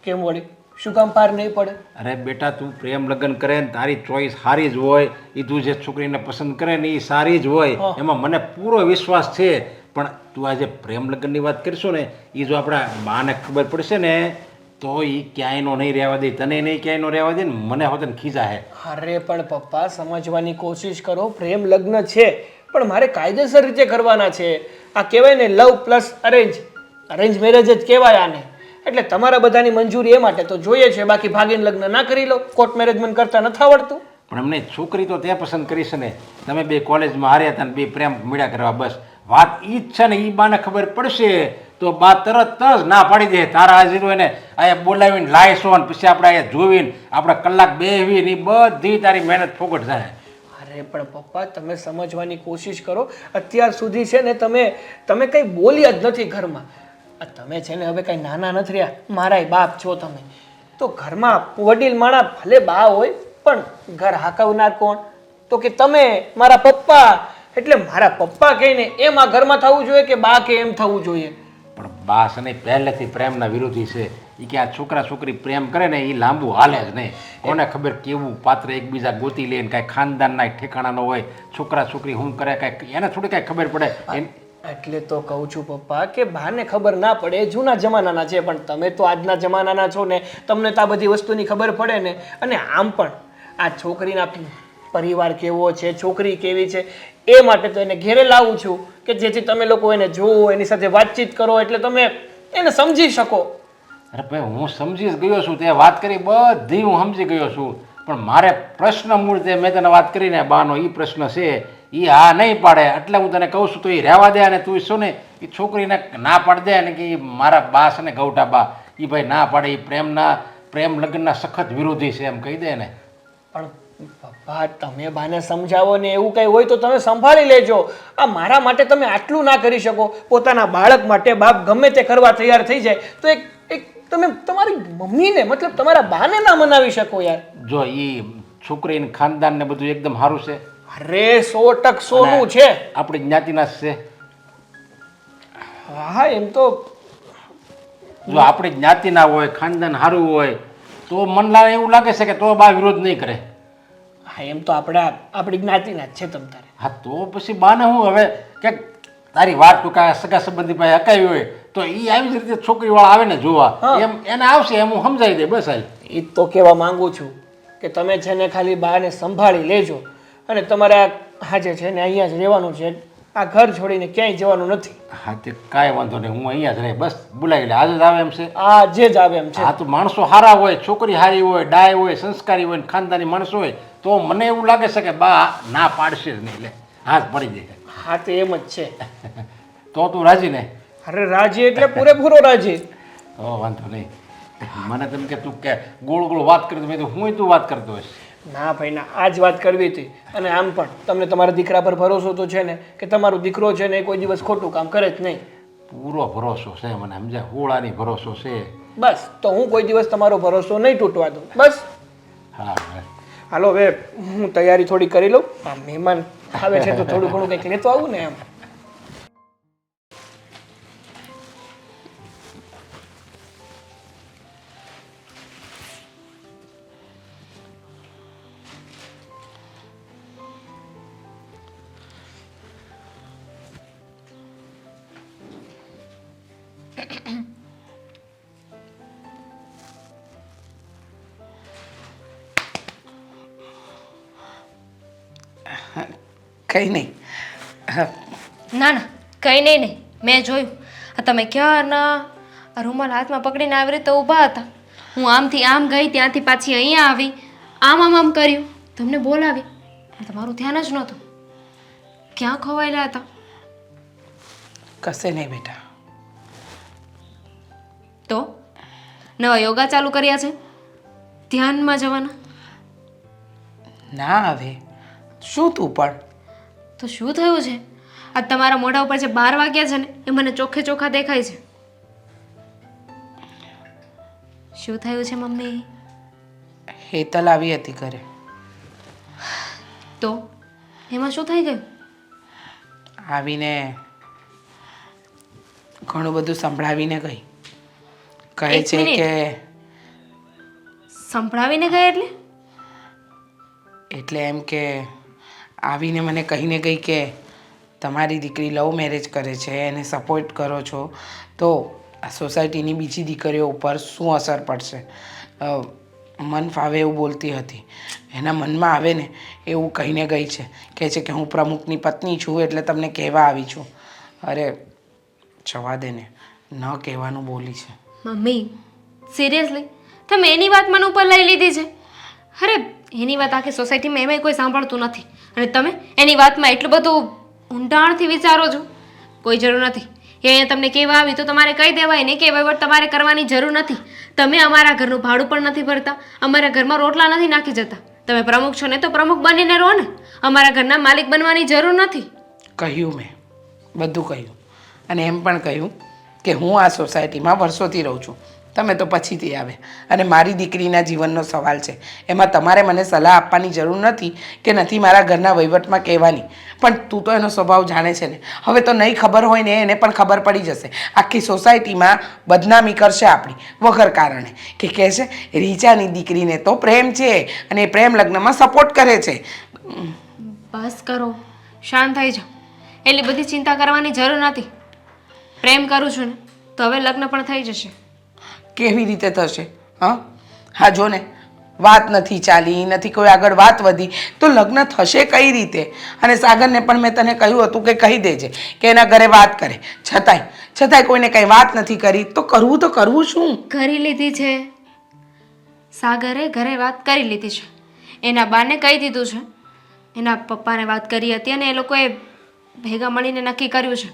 કેમ વળી? શું કામ પાર નહીં પડે? અરે બેટા, તું પ્રેમ લગ્ન કરે ને તારી ચોઈસ સારી જ હોય, એ તું જે છોકરીને પસંદ કરે ને એ સારી જ હોય, એમાં મને પૂરો વિશ્વાસ છે. પણ તું આજે પ્રેમ લગ્નની વાત કરશો ને, એ જો આપણા બાને ખબર પડશે ને તો એ ક્યાંયનો નહીં રહેવા દે, તને નહીં ક્યાંયનો રહેવા દે ને મને હોતને ખીજા હે. અરે પણ પપ્પા, સમજવાની કોશિશ કરો. પ્રેમ લગ્ન છે પણ મારે કાયદેસર રીતે કરવાના છે. આ કહેવાય ને લવ પ્લસ અરેન્જ મેરેજ જ કહેવાય આને. એટલે તમારા બધાની મંજૂરી એ માટે તો જોઈએ છે, બાકી ભાગીને લગ્ન ના કરી લો. કોર્ટ મેરેજ મને કરતા નથી આવડતું. પણ અમને છોકરી તો તે પસંદ કરી છે ને, તમે બે કોલેજમાં હાર્યા હતા ને બે પ્રેમ મળ્યા કરવા, બસ વાત ઈ જ છે ને. એ બાને ખબર પડશે તો બા તરત જ ના પાડી દે. તારા હાજર એને અહીંયા બોલાવીને લાવીશો ને પછી આપણે અહીંયા જોવીને આપણે કલાક બેવીને એ બધી તારી મહેનત ફોગટ જાય. અરે પણ પપ્પા, તમે સમજવાની કોશિશ કરો. અત્યાર સુધી છે ને તમે કંઈ બોલ્યા જ નથી ઘરમાં. તમે છે ને હવે કંઈ નાના નથી રહ્યા, મારાય બાપ છો તમે. તો ઘરમાં વડીલ માણા ભલે બા હોય પણ ઘર હાકવનાર કોણ? તો કે તમે, મારા પપ્પા. એટલે મારા પપ્પા કહીને એમ આ ઘરમાં થવું જોઈએ કે બા કે એમ થવું જોઈએ? પણ બા છે ને પહેલેથી પ્રેમના વિરોધી છે. એ કે આ છોકરા છોકરી પ્રેમ કરે ને એ લાંબુ હાલે જ નહીં. કોને ખબર કેવું પાત્ર એકબીજા ગોતી લે ને કાંઈ ખાનદાનના ઠેકાણા ન હોય, છોકરા છોકરી શું કરે કાંઈ એને થોડી કાંઈ ખબર પડે. એટલે તો કહું છું પપ્પા કે બાને ખબર ના પડે. જૂના જમાનાના છે પણ તમે તો આજના જમાનાના છો ને, તમને તો આ બધી વસ્તુની ખબર પડે ને. અને આમ પણ આ છોકરીના પરિવાર કેવો છે, છોકરી કેવી છે, એ માટે તો એને ઘેરે લાવું છું કે જેથી તમે લોકો એને જુઓ, એની સાથે વાતચીત કરો, એટલે તમે એને સમજી શકો. અરે ભાઈ, હું સમજી જ ગયો છું, તે વાત કરી બધી હું સમજી ગયો છું. પણ મારે પ્રશ્ન મૂળ તે મેં તને વાત કરીને બાનો એ પ્રશ્ન છે, એ હા નહીં પાડે એટલે હું તને કહું છું તો એ રહેવા દે. અને તું શું ને એ છોકરીને ના પાડી દે ને કે મારા બા છે ને ગૌટા બા, એ ભાઈ ના પાડે, એ પ્રેમ લગ્નના સખત વિરોધી છે એમ કહી દે ને. પણ પપ્પા, તમે બાને સમજાવો ને એવું કંઈ હોય તો તમે સંભાળી લેજો. આ મારા માટે તમે આટલું ના કરી શકો, પોતાના બાળક માટે બાપ ગમે તે કરવા તૈયાર થઈ જાય તો એક તમે તમારી મમ્મીને મતલબ તમારા બાને ના મનાવી શકો યાર. જો એ છોકરી ખાનદાન ને બધું એકદમ સારું છે. અરે 100% નું છે. આપણી જ્ઞાતિના જ છે. હા એમ તો જો આપણી જ્ઞાતિના હોય, ખાનદાન સારું હોય તો મન એવું લાગે છે કે તો બા વિરોધ નહીં કરે. હા એમ તો આપણી જ્ઞાતિના જ છે તમ તારે. હા તો પછી બાને હું હવે કે તારી વાત ટૂંકા સગા સંબંધી પાસે અકાવી હોય તો એ આવી જ રીતે છોકરીવાળા આવે ને જોવા, એમ એને આવશે એમ હું સમજાવી દે બસ. એ તો કહેવા માંગુ છું કે તમે છે ને ખાલી બાને સંભાળી લેજો અને તમારે આજે છે ને અહીંયા જ રહેવાનું છે. આ ઘર છોડીને ક્યાંય જવાનું નથી. હા તે કાંઈ વાંધો નહીં, હું અહીંયા જ રહે, બસ બોલાવી લે. આજે જ આવે એમ છે? આજે જ આવે એમ છે. હા તો માણસો સારા હોય, છોકરી સારી હોય, ડાય હોય, સંસ્કારી હોય, ખાનદાની માણસો હોય તો મને એવું લાગે છે કે બા ના પાડશે જ નહીં. લે હાથ પડી જાય. હા તો એમ જ છે. તો તું રાજી ને? અરે રાજી એટલે પૂરેપૂરો રાજી. તો વાંધો નહીં. મને તેમ કે તું કે ગોળ ગોળ વાત કરતો, મેં તો હું તું વાત કરતો હોઈશ. ના ભાઈ ના, આ જ વાત કરવી હતી. અને આમ પણ તમને તમારા દીકરા પર ભરોસો તો છે ને કે તમારો દીકરો છે ને એ કોઈ દિવસ ખોટું કામ કરે જ નહીં. પૂરો ભરોસો છે મને, સમજ્યા? હોળાની ભરોસો છે. બસ તો હું કોઈ દિવસ તમારો ભરોસો નહીં તૂટવા દઉં. બસ હા હાલો હવે હું તૈયારી થોડી કરી લઉં. આ મહેમાન આવે છે તો થોડું ઘણું કંઈક લેતો આવું ને એમ. કંઈ નહીં. ના ના, કંઈ નહીં. મેં જોયું આ તમે ક્યારના આ રૂમાલ હાથમાં પકડીને આવી રીતે ઊભા હતા. હું આમથી આમ ગઈ, ત્યાંથી પાછી અહીંયા આવી, આમ કર્યું, તમને બોલાવી, તમારું ધ્યાન જ નહોતું. ક્યાં ખોવાયેલા હતા? કશે નહીં બેટા. તો નવા યોગા ચાલુ કર્યા છે ધ્યાનમાં જવાના? ના આવે શું તું પણ તો શું થયું છે? આ તમારા મોઢા ઉપર જે 12 વાગ્યા છે ને એ મને ચોખ્ખે ચોખ્ખા દેખાય છે. શું થયું છે મમ્મી? હેતલ આવી હતી ઘરે. તો એમાં શું થઈ ગયું? આવીને ઘણું બધું સંભળાવીને ગઈ. કહે એક છે મિનિટ. કે સંભળાવીને ગયા એટલે? એટલે એમ કે આવીને મને કહીને ગઈ કે તમારી દીકરી લવ મેરેજ કરે છે એને સપોર્ટ કરો છો તો આ સોસાયટીની બીજી દીકરીઓ ઉપર શું અસર પડશે. મન ફાવે એવું બોલતી હતી. એના મનમાં આવે ને એવું કહીને ગઈ છે. કહે છે કે હું પ્રમુખની પત્ની છું એટલે તમને કહેવા આવી છું. અરે જવા દે ને, ન કહેવાનું બોલી છે. મમ્મી સિરિયસલી તમે એની વાત મને ઉપર લઈ લીધી છે? અરે એની વાત આખી સોસાયટીમાં એમાંય કોઈ સાંભળતું નથી અને તમે એની વાતમાં એટલું બધું ઊંડાણથી વિચારો છો. કોઈ જરૂર નથી. એ અહીંયા તમને કહેવા આવી તો તમારે કહી દેવાય ને કે વહીવટ તમારે કરવાની જરૂર નથી. તમે અમારા ઘરનું ભાડું પણ નથી ભરતા, અમારા ઘરમાં રોટલા નથી નાખી જતા. તમે પ્રમુખ છો ને તો પ્રમુખ બનીને રહો ને, અમારા ઘરના માલિક બનવાની જરૂર નથી. કહ્યું મેં, બધું કહ્યું. અને એમ પણ કહ્યું કે હું આ સોસાયટીમાં વર્ષોથી રહું છું. તમે તો પછીથી આવે અને મારી દીકરીના જીવનનો સવાલ છે. એમાં તમારે મને સલાહ આપવાની જરૂર નથી કે નથી મારા ઘરના વહીવટમાં કહેવાની. પણ તું તો એનો સ્વભાવ જાણે છે ને. હવે તો નહીં ખબર હોય ને એને પણ ખબર પડી જશે. આખી સોસાયટીમાં બદનામી કરશે આપણી વગર કારણે કે કહેશે રીચાની દીકરીને તો પ્રેમ છે અને એ પ્રેમ લગ્નમાં સપોર્ટ કરે છે. બસ કરો, શાંત થઈ જાઓ. એટલી બધી ચિંતા કરવાની જરૂર નથી. પ્રેમ કરું છું ને તો હવે લગ્ન પણ થઈ જશે. કેવી રીતે થશે? હા જો ને, વાત નથી ચાલી, નથી કોઈ આગળ વાત વધી તો લગ્ન થશે કઈ રીતે? અને સાગરને પણ મેં તને કહ્યું હતું કે કહી દેજે કે એના ઘરે વાત કરે. છતાંય કોઈને કંઈ વાત નથી કરી તો કરવું શું? કરી લીધી છે સાગરે, ઘરે વાત કરી લીધી છે. એના બાને કહી દીધું છે, એના પપ્પાને વાત કરી હતી અને એ લોકોએ ભેગા મળીને નક્કી કર્યું છે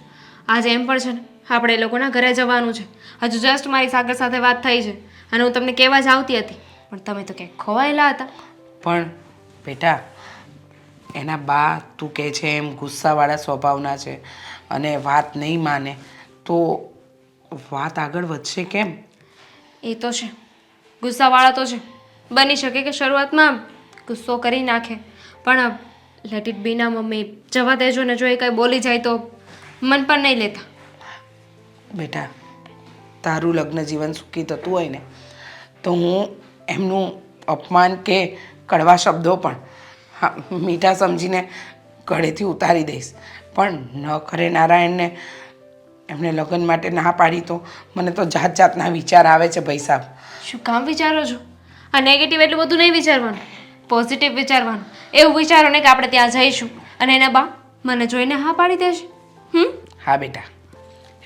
આજે એમ પણ છે ને આપણે એ લોકોના ઘરે જવાનું છે. હજુ જસ્ટ મારી સાગર સાથે વાત થઈ છે અને હું તમને કહેવા જ આવતી હતી પણ તમે તો ક્યાંક ખોવાયેલા હતા. પણ બેટા એના બા તું કહે છે એમ ગુસ્સાવાળા સ્વભાવના છે અને વાત નહીં માને તો વાત આગળ વધશે કેમ? એ તો છે, ગુસ્સાવાળા તો છે. બની શકે કે શરૂઆતમાં ગુસ્સો કરી નાખે પણ લેટ ઇટ બી ના મમ્મી, જવા દેજો ને. જો એ કંઈ બોલી જાય તો મન પણ નહીં લેતા. બેટા તારું લગ્ન જીવન સુખી થતું હોય ને તો હું એમનું અપમાન કે કડવા શબ્દો પણ હા મીઠા સમજીને ગળેથી ઉતારી દઈશ. પણ ન કરે નારાયણને એમને લગ્ન માટે ના પાડી તો મને તો જાતના વિચાર આવે છે ભાઈ સાહેબ. શું કામ વિચારો છો? આ નેગેટિવ એટલું બધું નહીં વિચારવાનું, પોઝિટિવ વિચારવાનું. એવું વિચારો ને કે આપણે ત્યાં જઈશું અને એના બા મને જોઈને હા પાડી દેશે. હા બેટા,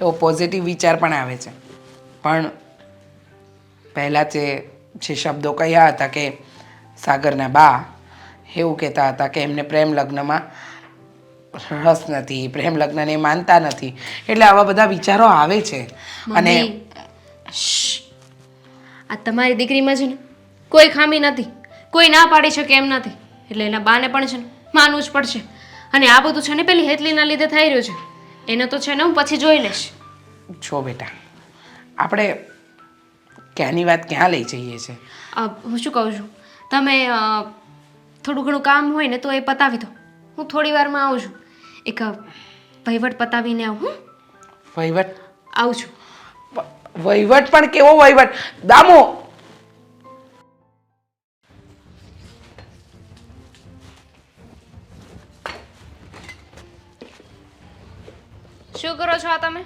એવો પોઝિટિવ વિચાર પણ આવે છે. પણ પહેલાં જે શબ્દો કહ્યા હતા કે સાગરના બા એવું કહેતા હતા કે એમને પ્રેમ લગ્નમાં રસ નથી, પ્રેમ લગ્નને માનતા નથી, એટલે આવા બધા વિચારો આવે છે. અને આ તમારી દીકરીમાં છે ને કોઈ ખામી નથી, કોઈ ના પાડી શકે એમ નથી. એટલે એના બાને પણ છે ને માનવું જ પડશે. અને આ બધું છે ને પેલી હેતલીના લીધે થઈ રહ્યું છે. એને તો છે ને હું પછી જોઈ લઈશ. જો બેટા, આપણે ક્યાંની વાત ક્યાં લઈ જઈએ છીએ? હું શું કહું છું, તમે થોડું ઘણું કામ હોય ને તો એ પતાવી દો. હું થોડી વારમાં આવું છું. એક વહીવટ પતાવીને આવું. વહીવટ? આવું છું. વહીવટ પણ કેવો વહીવટ દામો? શું કરો છો આ તમે?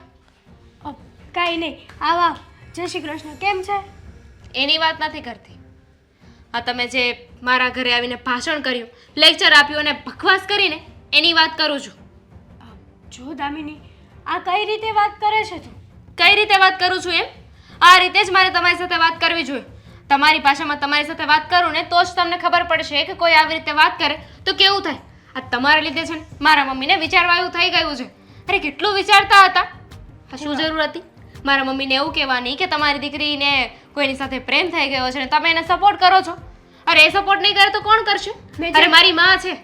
કાંઈ નહીં. આવા જય શ્રી કૃષ્ણ. કેમ છે? એની વાત નથી કરતી. આ તમે જે મારા ઘરે આવીને ભાષણ કર્યું, લેક્ચર આપ્યું અને બકવાસ કરીને એની વાત કરું છું. જો દામિની, આ કઈ રીતે વાત કરે છે તું? કઈ રીતે વાત કરું છું એમ? આ રીતે જ મારે તમારી સાથે વાત કરવી જોઈએ. તમારી ભાષામાં તમારી સાથે વાત કરું ને તો જ તમને ખબર પડશે કે કોઈ આવી રીતે વાત કરે તો કેવું થાય. આ તમારા લીધે છે ને મારા મમ્મીને વિચારવા એવું થઈ ગયું છે. અરે કેટલું વિચારતા હતા. આ શું જરૂર હતી મારા મમ્મીને એવું કહેવાની કે તમારી દીકરીને કોઈની સાથે પ્રેમ થઈ ગયો છે ને તમે એને સપોર્ટ કરો છો? અરે એ સપોર્ટ નહીં કરે તો કોણ કરશે? મેં જે- અરે મારી માં છે.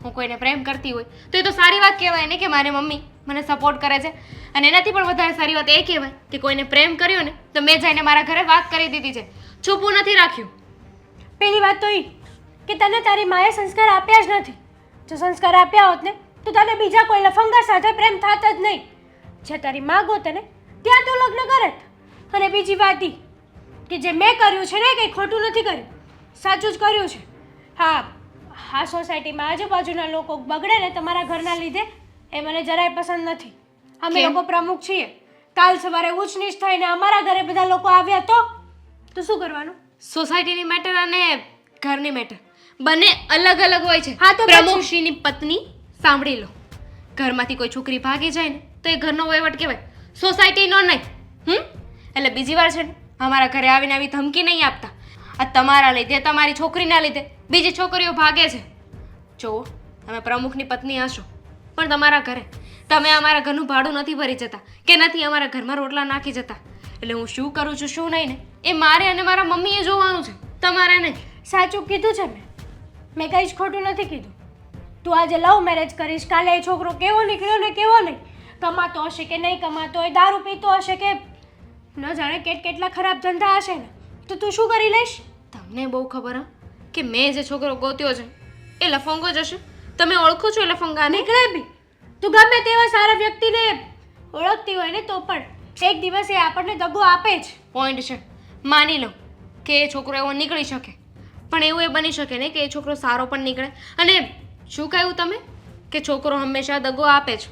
હું કોઈને પ્રેમ કરતી હોય તો એ તો સારી વાત કહેવાય ને કે મારી મમ્મી મને સપોર્ટ કરે છે. અને એનાથી પણ વધારે સારી વાત એ કહેવાય કે કોઈને પ્રેમ કર્યો ને તો મેં જઈને મારા ઘરે વાત કરી દીધી છે, છુપું નથી રાખ્યું. પેલી વાત તો એ કે તને તારી માએ સંસ્કાર આપ્યા જ નથી. જો સંસ્કાર આપ્યા હોત ને તો તને બીજા કોઈ લફંગા સાથે પ્રેમ થાત જ નહીં. જે તારી માં ગોતે ને ત્યાં તું લગ્ન કરે. અને બીજી વાત એ કે જે મેં કર્યું છે ને કંઈ ખોટું નથી કર્યું, સાચું જ કર્યું છે. હા, આ સોસાયટીમાં આજુબાજુના લોકો બગડે ને તમારા ઘરના લીધે એ મને જરાય પસંદ નથી. અમે કેમ? લોકો પ્રમુખ છીએ. કાલ સવારે ઊંચ નીચ થઈને અમારા ઘરે બધા લોકો આવ્યા તો શું કરવાનું? સોસાયટીની મેટર અને ઘરની મેટર બંને અલગ અલગ હોય છે. હા, તો પછી- પ્રમુખશ્રીની પત્ની સાંભળી લો, ઘરમાંથી કોઈ છોકરી ભાગી જાય ને તો એ ઘરનો વહીવટ કહેવાય, સોસાયટીનો નહીં. એટલે બીજી વાર છે ને અમારા ઘરે આવીને આવી ધમકી નહીં આપતા. આ તમારા લીધે, તમારી છોકરીના લીધે બીજી છોકરીઓ ભાગે છે. જુઓ, તમે પ્રમુખની પત્ની હશો પણ તમારા ઘરે તમે અમારા ઘરનું ભાડું નથી ભરી જતા કે નથી અમારા ઘરમાં રોટલા નાખી જતા. એટલે હું શું કરું છું શું નહીં ને એ મારે અને મારા મમ્મીએ જોવાનું છે, તમારે નહીં. સાચું કીધું છે મેં કંઈ જ ખોટું નથી કીધું. તું આજે લવ મેરેજ કરીશ, કાલે એ છોકરો કેવો નીકળ્યો ને કેવો નહીં, કમાતો હશે કે નહીં કમાતો હોય, દારૂ પીતો હશે કે ન જાણે કેટલા ખરાબ ધંધા હશે ને, તો તું શું કરી લઈશ? તમને બહુ ખબર હા કે મેં જે છોકરો ગોત્યો છે એ લફંગો જ હશે. તમે ઓળખો છો એ લફંગાને? નીકળે બી તું ગમે તેવા સારા વ્યક્તિને ઓળખતી હોય ને તો પણ એક દિવસ એ આપણને દગો આપે જ. પોઈન્ટ છે, માની લો કે એ છોકરો એવો નીકળી શકે, પણ એવું એ બની શકે ને કે એ છોકરો સારો પણ નીકળે. અને શું કહ્યું તમે કે છોકરો હંમેશા દગો આપે છે?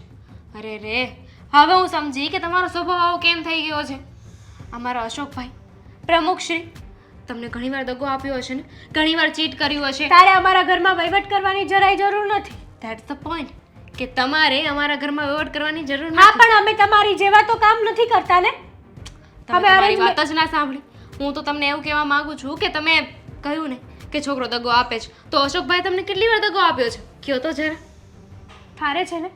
અરે રે, હવે હું સમજી કે તમારો સ્વભાવ આવો કેમ થઈ ગયો છે. અમારા અશોકભાઈ પ્રમુખશ્રી તમને ઘણીવાર દગો આપ્યો હશે ને, ઘણીવાર ચીટ કર્યું હશે. તારે અમારા ઘરમાં વહીવટ કરવાની જરાય જરૂર નથી. ધેટ્સ ધ પોઈન્ટ કે તમારે અમારા ઘરમાં વહીવટ કરવાની જરૂર હા, નથી. પણ અમે તમારી જેવા તો કામ નથી કરતા ને. તમે હવે મારી arrange- વાત જ ના સાંભળી. હું તો તમને એવું કહેવા માંગુ છું કે તમે કહ્યું ને કે છોકરો દગો આપે છે, તો અશોકભાઈ તમને કેટલી વાર દગો આપ્યો છે કયો તો જરા. તારે છે ને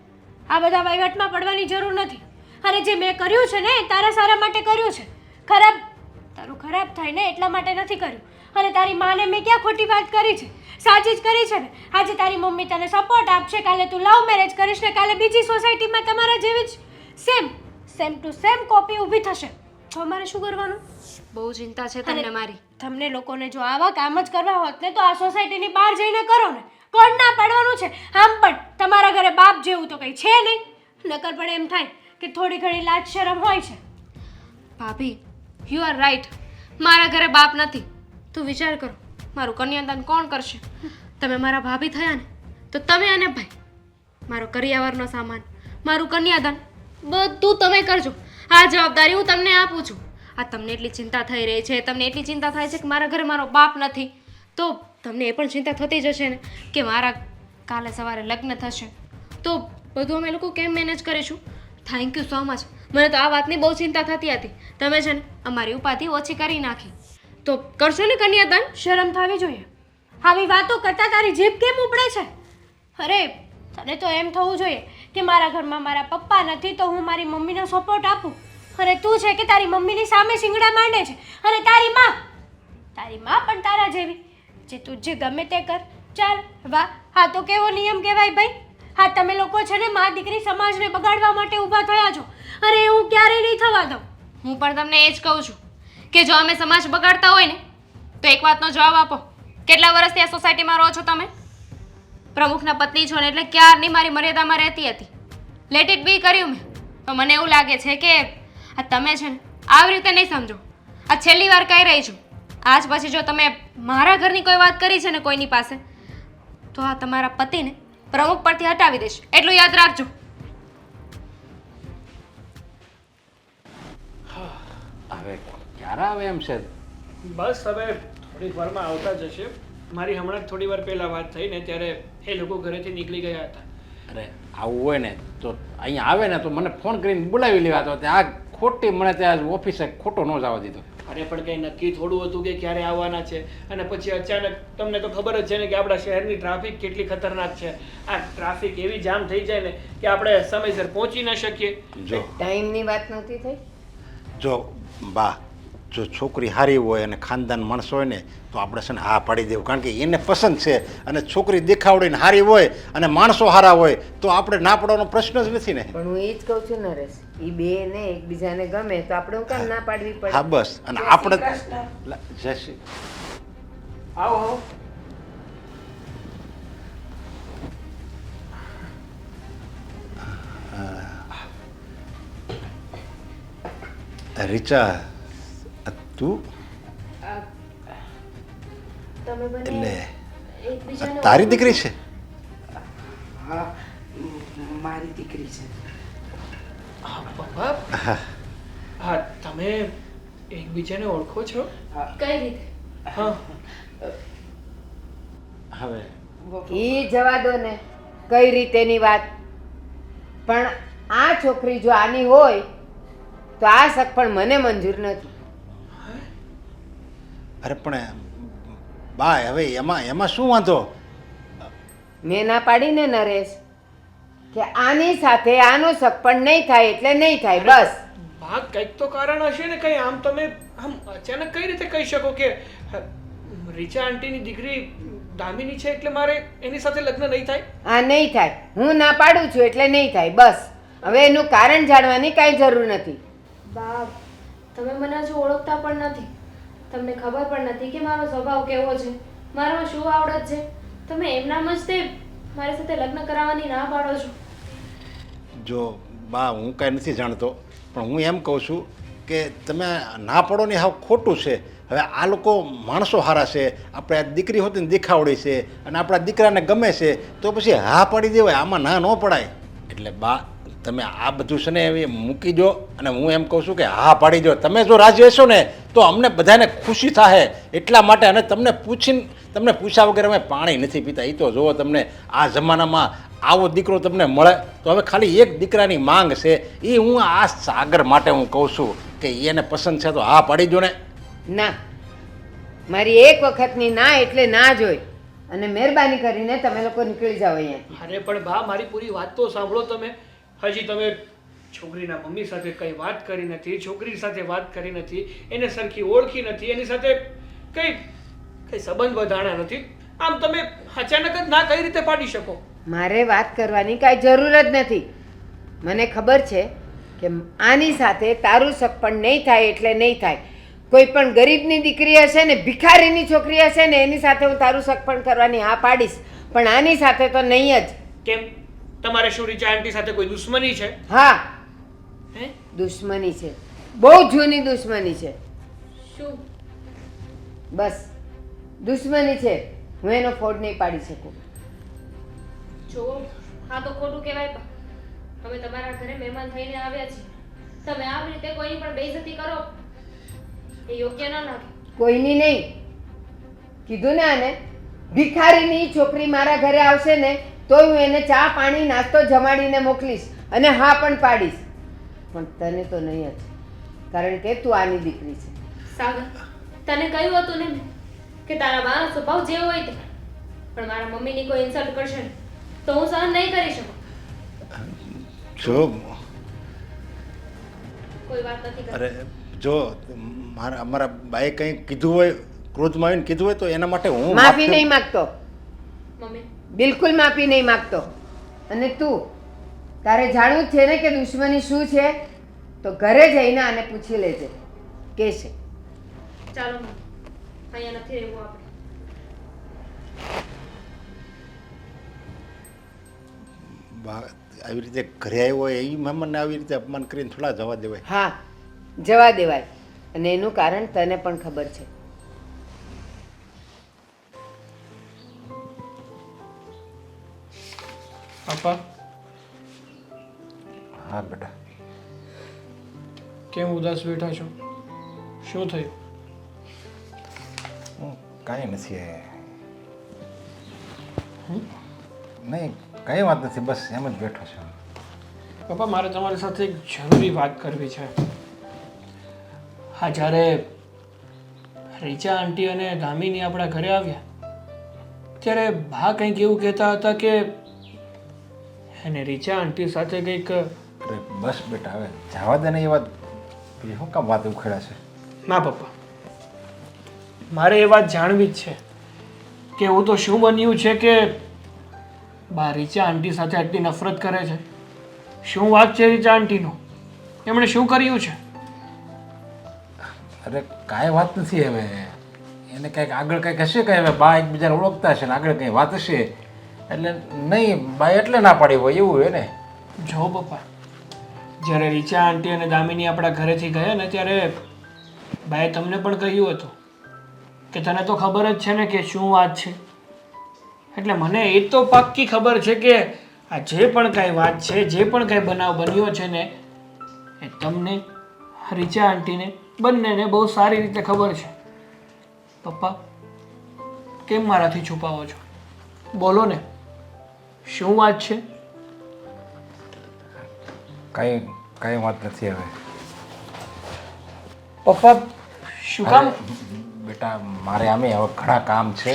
આ બધા વહીવટમાં પડવાની જરૂર નથી. અને જે મેં કર્યું છે ને એ તારા સારા માટે કર્યું છે. તારું ખરાબ થાય ને એટલા માટે નથી કર્યું. અને તારી માને મેં ક્યાં ખોટી વાત કરી છે? સાચી જ કરી છે ને. આજે તારી મમ્મી તને સપોર્ટ આપશે, કાલે તું લવ મેરેજ કરીશ ને કાલે બીજી સોસાયટીમાં તમારા જેવી જ સેમ ટુ સેમ કોપી ઊભી થશે. તો અમારે શું કરવાનું? બહુ ચિંતા છે તમને અને મારી. તમને લોકોને જો આવા કામ જ કરવા હોત ને તો આ સોસાયટીની બહાર જઈને કરો ને. કોણ ના પાડવાનું છે? આમ પણ તમારા ઘરે બાપ જેવું તો કંઈ છે નહીં. નકર પણ એમ થાય કે થોડી ઘણી લાજ શરમ હોય છે. ભાભી, યુ આર રાઈટ. મારા ઘરે બાપ નથી. તું વિચાર કરો, મારું કન્યાદાન કોણ કરશે? તમે મારા ભાભી થયા ને તો તમે અને ભાઈ મારો કરિયાવરનો સામાન, મારું કન્યાદાન બધું તમે કરજો. આ જવાબદારી હું તમને આપું છું. આ તમને એટલી ચિંતા થઈ રહી છે, તમને એટલી ચિંતા થાય છે કે મારા ઘરે મારો બાપ નથી, તો તમને એ પણ ચિંતા થતી જશે ને કે મારા કાલે સવારે લગ્ન થશે તો બધું અમે લોકો કેમ મેનેજ કરીશું. Thank you so much. મને તો આ વાતની બહુ ચિંતા થતી હતી. તમે છે ને અમારી ઉપાધિ ઓછી કરી નાખી. તો કરશો ને કન્યાદાન? શરમ થવી જોઈએ. આવી વાતો કરતા તારી જીભ કેમ ઉપડે છે? અરે તને તો એમ થવું જોઈએ કે મારા ઘરમાં મારા પપ્પા નથી તો હું મારી મમ્મીનો સપોર્ટ આપું. અને તું છે કે તારી મમ્મીની સામે શિંગડા માંડે છે. અને તારી માં પણ તારા જેવી, જે તું જે ગમે તે કર. ચાલ વાહ, હા તો કેવો નિયમ કહેવાય ભાઈ. હા, તમે લોકો છે ને મા દીકરી સમાજને બગાડવા માટે ઊભા થયા છો. અરે હું ક્યારેય નહીં થવા દઉં. હું પણ તમને એ જ કહું છું કે જો અમે સમાજ બગાડતા હોય ને તો એક વાતનો જવાબ આપો. કેટલા વર્ષથી આ સોસાયટીમાં રહો છો તમે? પ્રમુખના પત્ની છો ને એટલે ક્યારની મારી મર્યાદામાં રહેતી હતી. લેટ ઇટ બી કર્યું મેં. તો મને એવું લાગે છે કે આ તમે છે ને આવી રીતે નહીં સમજો. આ છેલ્લી વાર કહી રહી છું. આજ પછી જો તમે મારા ઘરની કોઈ વાત કરી છે ને કોઈની પાસે તો આ તમારા પતિને પ્રમુખ પરથી હટાવી દેશે, એટલું યાદ રાખજો. હવે ક્યારે આવે એમ છે? બસ હવે થોડીક વારમાં આવતા જ હશે. મારી હમણાં જ થોડી વાર પહેલાં વાત થઈ ને ત્યારે એ લોકો ઘરેથી નીકળી ગયા હતા. અરે આવું હોય ને તો અહીંયા આવે ને તો મને ફોન કરીને બોલાવી લેવા તો આ ખોટી મને ત્યાં ઓફિસે ખોટો ન જવા દીધો. અરે પણ કંઈ નક્કી થોડું હતું કે ક્યારે આવવાના છે અને પછી અચાનક તમને તો ખબર જ છે ને કે આપણા શહેરની ટ્રાફિક કેટલી ખતરનાક છે. આ ટ્રાફિક એવી જામ થઈ જાય ને કે આપણે સમયસર પહોંચી ન શકીએ. જો ટાઈમની વાત નથી થઈ. જો બા જો છોકરી સારી હોય અને ખાનદાન માણસ હોય ને તો આપણે છે ને હા પાડી દેવું, કારણ કે એને પસંદ છે. અને છોકરી દેખાવડીને સારી હોય અને માણસો સારા હોય તો આપણે ના પાડવાનો પ્રશ્ન જ નથી ને. પણ હું એ જ કહું છું નરેશ, એ બે ને એકબીજાને ગમે તો આપણે હું કેમ ના પાડવી પડે? હા બસ. અને આપણે જય શ્રી આવો આવો. રીચા, તું તમે બંને એટલે એકબીજાને તારી દીકરી છે? હા મારી દીકરી છે. હા પપ્પા. હા તમે એકબીજાને ઓળખો છો? કઈ રીતે? હા. હવે એ જવા દો ને કઈ રીતેની વાત. પણ આ છોકરી જો આની હોય તો આ શક પણ મને મંજૂર નથી. અરે પણ બા હવે એમાં શું વાંધો? મેં ના પાડી ને નરેશ કે આની સાથે આનો શક પણ નહીં થાય એટલે નહીં થાય બસ. બા કંઈક તો કારણ હશે ને કંઈ. આમ તમે આમ અચાનક કઈ રીતે કહી શકો કે રીચા આંટીની દીકરી દામિની છે એટલે મારે એની સાથે લગ્ન નહીં થાય? આ નહીં થાય. હું ના પાડું છું એટલે નહીં થાય બસ. હવે એનું કારણ જાણવાની કાંઈ જરૂર નથી. બા તમે મને હજુ ઓળખતા પણ નથી. તમને ખબર પણ નથી કે મારો સ્વભાવ કેવો છે, મારામાં શું આવડત છે. તમે એમનામ જ તે મારી સાથે લગ્ન કરાવવાની ના પાડો છો. જો બા હું કાંઈ નથી જાણતો, પણ હું એમ કહું છું કે તમે ના પડો ને હાવ ખોટું છે. હવે આ લોકો માણસો સારા છે, આપણે આ દીકરી હોતી ને દેખાવડી છે અને આપણા દીકરાને ગમે છે તો પછી હા પાડી દેવાય, આમાં ના ન પડાય. એટલે બા તમે આ બધું છે ને એવી મૂકી દો અને હું એમ કહું છું કે હા પાડી દો. તમે જો રાજી હશો ને તો અમને બધાને ખુશી થાય એટલા માટે. અને તમને પૂછ્યા વગર અમે પાણી નથી પીતા. એ તો જુઓ તમને આ જમાનામાં આવો દીકરો તમને મળે તો હવે ખાલી એક દીકરાની માંગ છે. એ હું આ સાગર માટે હું કહું છું કે એને પસંદ છે તો હા પાડી દો ને. ના, મારી એક વખતની ના એટલે ના જ હોય. અને મહેરબાની કરીને તમે લોકો નીકળી જાઓ અહીંયાથી. અરે પણ બા મારી પૂરી વાત તો સાંભળો તમે. હજી તમે છોકરીના મમ્મી સાથે કંઈ વાત કરી નથી, છોકરી સાથે વાત કરી નથી, એને સરખી ઓળખી નથી, એની સાથે કંઈ સંબંધ વધાણા નથી. આમ તમે અચાનક જ ના કઈ રીતે પાડી શકો? મારે વાત કરવાની કાંઈ જરૂર જ નથી. મને ખબર છે કે આની સાથે તારું શક પણ નહીં થાય એટલે નહીં થાય. કોઈ પણ ગરીબની દીકરી હશે ને, ભિખારીની છોકરી હશે ને, એની સાથે હું તારું શક પણ કરવાની હા પાડીશ, પણ આની સાથે તો નહીં જ. કેમ? તમારે શું રીચા આંટી સાથે કોઈ દુશ્મની છે? હા, હે? દુશ્મની છે, બહુ જૂની દુશ્મની છે. શું? બસ દુશ્મની છે. હું એનો ફોડ નહીં પાડી શકું. જો હા તો ખોટું કહેવાય. અમે તમારા ઘરે મહેમાન થઈને આવ્યા છીએ, તમે આવી રીતે કોઈની પણ બેઇજ્જતી કરો એ યોગ્ય ન લાગે. કોઈની નહીં કીધું ને. આને ભિખારીની છોકરી મારા ઘરે આવશે ને તોય હું એને ચા પાણી નાસ્તો જમાડીને મોકલીશ અને હા પણ પાડીશ, પણ તને તો નહીં જ, કારણ કે તું આની દીકરી છે. સાગર, તને કહ્યું હતું ને મેં કે તારા મારો સ્વભાવ જે હોય તે, પણ મારા મમ્મીની કોઈ ઇન્સલ્ટ કરશે ને તો હું સહન નહીં કરી શકું. જો કોઈ વાત નથી કરતી. અરે જો અમારા બાએ કંઈ કીધું હોય, ક્રોધમાં આવીને કીધું હોય તો એના માટે હું માફી નહીં માગતો, મમ્મી બિલકુલ માફી નહીં માગતો. અને તું તારે જાણવું જ છે ને કે દુશ્મની શું છે, તો ઘરે જઈને આને પૂછી લેજે કે છે. ચાલો મમ્મી, અહીંયા નથી રહેવું આપણે. આવી રીતે ઘરે આવ્યો હોય એ મહેમાનને આવી રીતે અપમાન કરીને થોડા જવા દેવાય. હા, જવા દેવાય. અને એનું કારણ તને પણ ખબર છે. પપ્પા. હા બેટા. કેમ ઉદાસ બેઠા છો? શું થયું? કાંઈ નથી. નહીં કંઈ વાત નથી, બસ એમ જ બેઠો છું. પપ્પા મારે તમારી સાથે એક જરૂરી વાત કરવી છે. હા, જ્યારે રીચા આંટી અને દામિની આપણા ઘરે આવ્યા ત્યારે બા કંઈક એવું કહેતા હતા કે એને રીચા આંટી સાથે કંઈક. અરે બસ બેટા, હવે જવા દે ને એ વાત. શું કામ વાત ઉખેડા છે? ના પપ્પા, મારે એ વાત જાણવી જ છે કે એવું તો શું બન્યું છે કે બા રીચા આંટી સાથે આટલી નફરત કરે છે. શું વાત છે રીચા આંટીનો? એમણે શું કર્યું છે? અરે કાંઈ વાત નથી હવે. એને કંઈક આગળ કંઈક હશે કે હવે બા એકબીજાને ઓળખતા હશે ને આગળ કંઈ વાત હશે એટલે નહીં બા એટલે ના પાડી હોય એવું હોય ને. જો પપ્પા, જ્યારે રીચા આંટી અને દામિની આપણા ઘરેથી ગયા ને ત્યારે બાએ તમને પણ કહ્યું હતું કે તને તો ખબર જ છે ને કે શું વાત છે. એટલે મને એ તો પાક્કી ખબર છે કે આ જે પણ કાંઈ વાત છે, જે પણ કાંઈ બનાવ બન્યો છે ને એ તમને રીચા આંટીને બંનેને બહુ સારી રીતે ખબર છે. પપ્પા, કેમ મારાથી છુપાવો છો? બોલો ને, શું વાત છે? કાંઈ વાત નથી હવે. પપ્પા, શું કામ? બેટા મારે આમે હવે ઘણા કામ છે.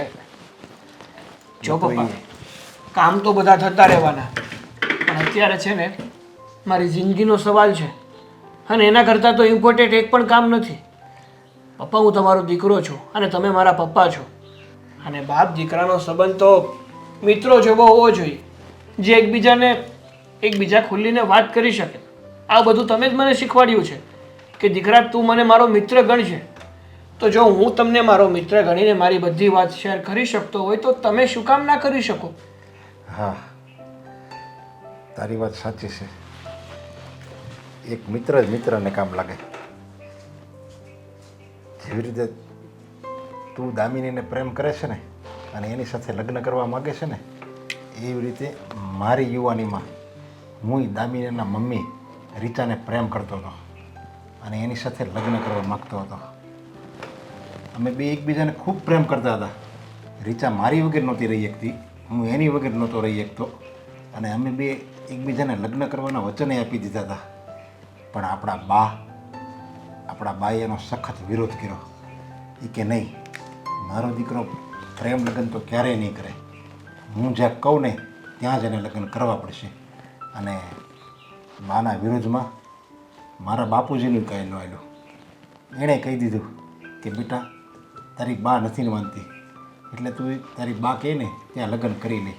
જો પપ્પા, કામ તો બધા થતા રહેવાના, પણ અત્યારે છે ને મારી જિંદગીનો સવાલ છે અને એના કરતાં તો ઇમ્પોર્ટન્ટ એક પણ કામ નથી. પપ્પા, હું તમારો દીકરો છું અને તમે મારા પપ્પા છો અને બાપ દીકરાનો સંબંધ તો મિત્રો જેવો હોવો જોઈએ, જે એકબીજા ખુલ્લીને વાત કરી શકે. આ બધું તમે જ મને શીખવાડ્યું છે કે દીકરા તું મને મારો મિત્ર ગણશે. તો જો હું તમને મારો મિત્ર ગણીને મારી બધી વાત શેર કરી શકતો હોય તો તમે શું કામ ના કરી શકો? હા, તારી વાત સાચી છે. એક મિત્ર જ મિત્રને કામ લાગે. જેવી રીતે તું દામિનીને પ્રેમ કરે છે ને અને એની સાથે લગ્ન કરવા માગે છે ને એવી રીતે મારી યુવાનીમાં હું દામિનીના મમ્મી રીચાને પ્રેમ કરતો હતો અને એની સાથે લગ્ન કરવા માગતો હતો. અમે બે એકબીજાને ખૂબ પ્રેમ કરતા હતા. રીચા મારી વગર નહોતી રહી શકતી, હું એની વગર નહોતો રહી શકતો અને અમે બે એકબીજાને લગ્ન કરવાના વચને આપી દીધા હતા. પણ આપણા બાએ એનો સખત વિરોધ કર્યો. એ કે નહીં, મારો દીકરો પ્રેમ લગ્ન તો ક્યારેય નહીં કરે. હું જ્યાં કહું ને ત્યાં જ એને લગ્ન કરવા પડશે. અને બાના વિરોધમાં મારા બાપુજીનું કંઈ ન આવ્યું. એણે કહી દીધું કે બેટા તારી બા નથી માનતી એટલે તું તારી બા કહે ને ત્યાં લગ્ન કરી લે.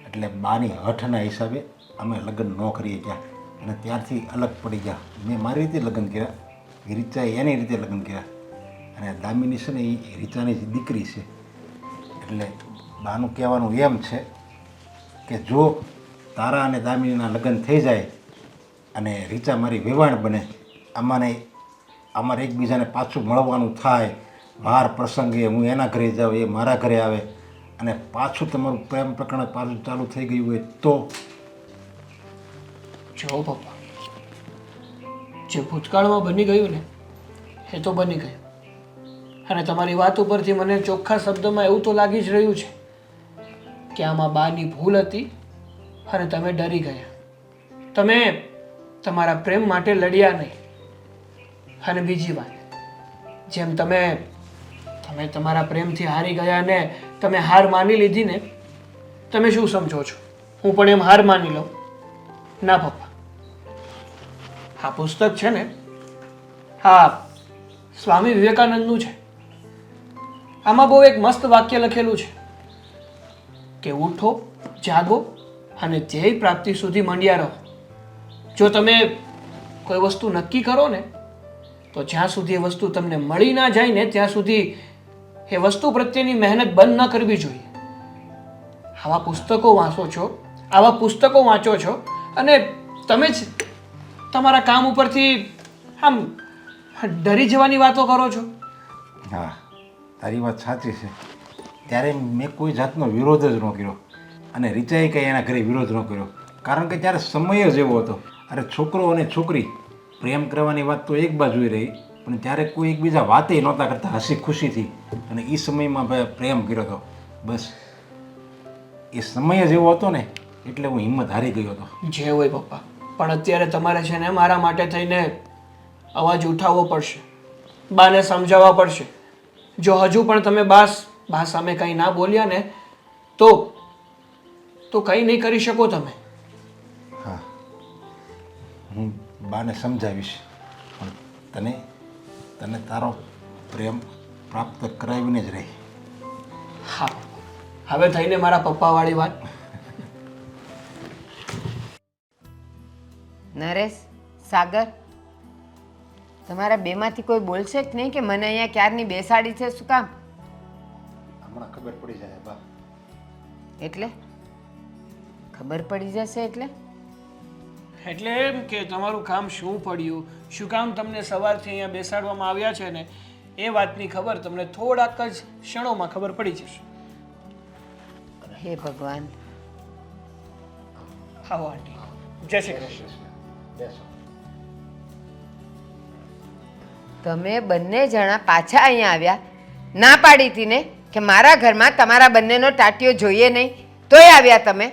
એટલે બાની હઠના હિસાબે અમે લગ્ન ન કરીએ ગયા અને ત્યારથી અલગ પડી ગયા. મેં મારી રીતે લગ્ન કર્યા, રીચાએ એની રીતે લગ્ન કર્યા અને દામિની છે ને એ રીચાની જ દીકરી છે. એટલે બાનું કહેવાનું એમ છે કે જો તારા અને દામિનીના લગ્ન થઈ જાય અને રીચા મારી વેવાણ બને, અમારે એકબીજાને પાછું મળવાનું થાય, વાર પ્રસંગે હું એના ઘરે જાઉં, એ મારા ઘરે આવે અને પાછું તમારું પ્રેમ પ્રકરણ પાછું ચાલુ થઈ ગયું હોય તો? જો પપ્પા, જે ભૂતકાળમાં બની ગયું ને એ તો બની ગયું અને તમારી વાત ઉપરથી મને ચોખ્ખા શબ્દમાં એવું તો લાગી જ રહ્યું છે કે આમાં બાની ભૂલ હતી અને તમે ડરી ગયા. તમે તમારા પ્રેમ માટે લડ્યા નહીં. અને બીજી વાત, જેમ તમે તમારા પ્રેમથી હારી ગયા ને તમે હાર માની લીધી ને, તમે શું સમજો છો હું પણ એમ હાર માની લઉં? ના પપ્પા, આ પુસ્તક છે ને હા સ્વામી વિવેકાનંદનું છે. આમાં બહુ એક મસ્ત વાક્ય લખેલું છે કે ઉઠો, જાગો અને ધ્યેય પ્રાપ્તિ સુધી મંડ્યા રહો. જો તમે કોઈ વસ્તુ નક્કી કરો ને તો જ્યાં સુધી એ વસ્તુ તમને મળી ના જાય ને ત્યાં સુધી એ વસ્તુ પ્રત્યેની મહેનત બંધ ન કરવી જોઈએ. આવા પુસ્તકો વાંચો છો અને તમે જ તમારા કામ ઉપરથી આમ ડરી જવાની વાતો કરો છો. હા, તારી વાત સાચી છે. ત્યારે મેં કોઈ જાતનો વિરોધ જ ન કર્યો અને રીચાએ કંઈ એના ઘરે વિરોધ ન કર્યો કારણ કે ત્યારે સમય જ એવો હતો. અરે છોકરો અને છોકરી પ્રેમ કરવાની વાત તો એક બાજુએ રહી પણ ત્યારે કોઈ એકબીજા વાતે નહોતા કરતા હસી ખુશીથી અને એ સમયમાં ભાઈ પ્રેમ કર્યો હતો. બસ એ સમય જ એવો હતો ને એટલે હું હિંમત હારી ગયો હતો. જે હોય પપ્પા, પણ અત્યારે તમારે છે ને મારા માટે થઈને અવાજ ઉઠાવવો પડશે, બાને સમજાવવા પડશે. જો હજુ પણ તમે બા સામે કંઈ ના બોલ્યા ને તો કંઈ નહીં કરી શકો તમે. હા, હું બાને સમજાવીશ પણ તને તારો પ્રેમ પ્રાપ્ત કરાવીને જ રહી. હા, હવે થઈને મારા પપ્પાવાળી વાત. નરેશ, સાગર, તમારા બેમાંથી કોઈ બોલશે જ નહીં કે મને અહીંયા ક્યારની બેસાડી છે શું કામ? હમણાં ખબર પડી જાય બા. એટલે ખબર પડી જશે એટલે? એટલે એમ કે તમારું કામ શું પડ્યું, શું કામ તમને સવારથી અહીંયા બેસાડવામાં આવ્યા છે ને એ વાતની ખબર તમને થોડાક જ ક્ષણોમાં ખબર પડી જશે. હે ભગવાન. આવો આંટી, જય શ્રી કૃષ્ણ. બેસો. તમે બંને જણા પાછા અહીંયા આવ્યા. ના પાડી હતી ને કે મારા ઘરમાં તમારા બંનેનો ટાટિયો જોઈએ નહીં, તોય આવ્યા તમે.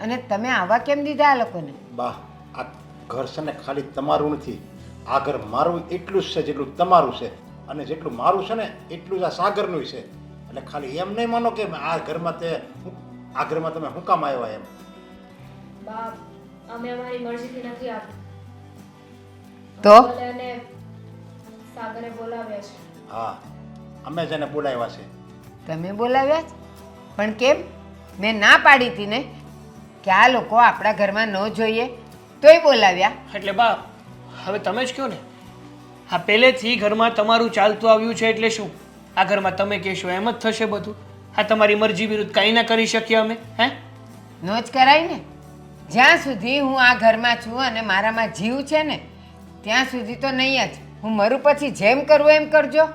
અને તમે આવા કેમ દીધા આ લોકોને? બા, આ ઘર છે ને ખાલી તમારું નથી. આ ઘર મારું એટલું જ છે જેટલું તમારું છે, અને જેટલું મારું છે ને એટલું જ આ સાગરનું છે. એટલે ખાલી એમ નહીં માનો કે આ ઘરમાં તમે શું કામ આવ્યા એમ. બાપ, અમે અમારી મરજીથી નથી આવ્યા. તો અને સાગરે બોલાવ્યા છે. હા, અમે જેને બોલાવ્યા છે. તમે બોલાવ્યા જ? પણ કેમ? મેં ના પાડી હતી ને કે આ લોકો આપણા ઘરમાં ન જોઈએ, તોય બોલાવ્યા. એટલે બા, હવે તમે જ કહો ને, આ પહેલેથી ઘરમાં તમારું ચાલતું આવ્યું છે એટલે શું આ ઘરમાં તમે કહેશો એમ જ થશે બધું? આ તમારી મરજી વિરુદ્ધ કંઈ ના કરી શકીએ અમે? હે, નો જ કરાય ને. જ્યાં સુધી હું આ ઘરમાં છું અને મારામાં જીવ છે ને ત્યાં સુધી તો નહીં જ. હું મરું પછી જેમ કરવું એમ કરજો.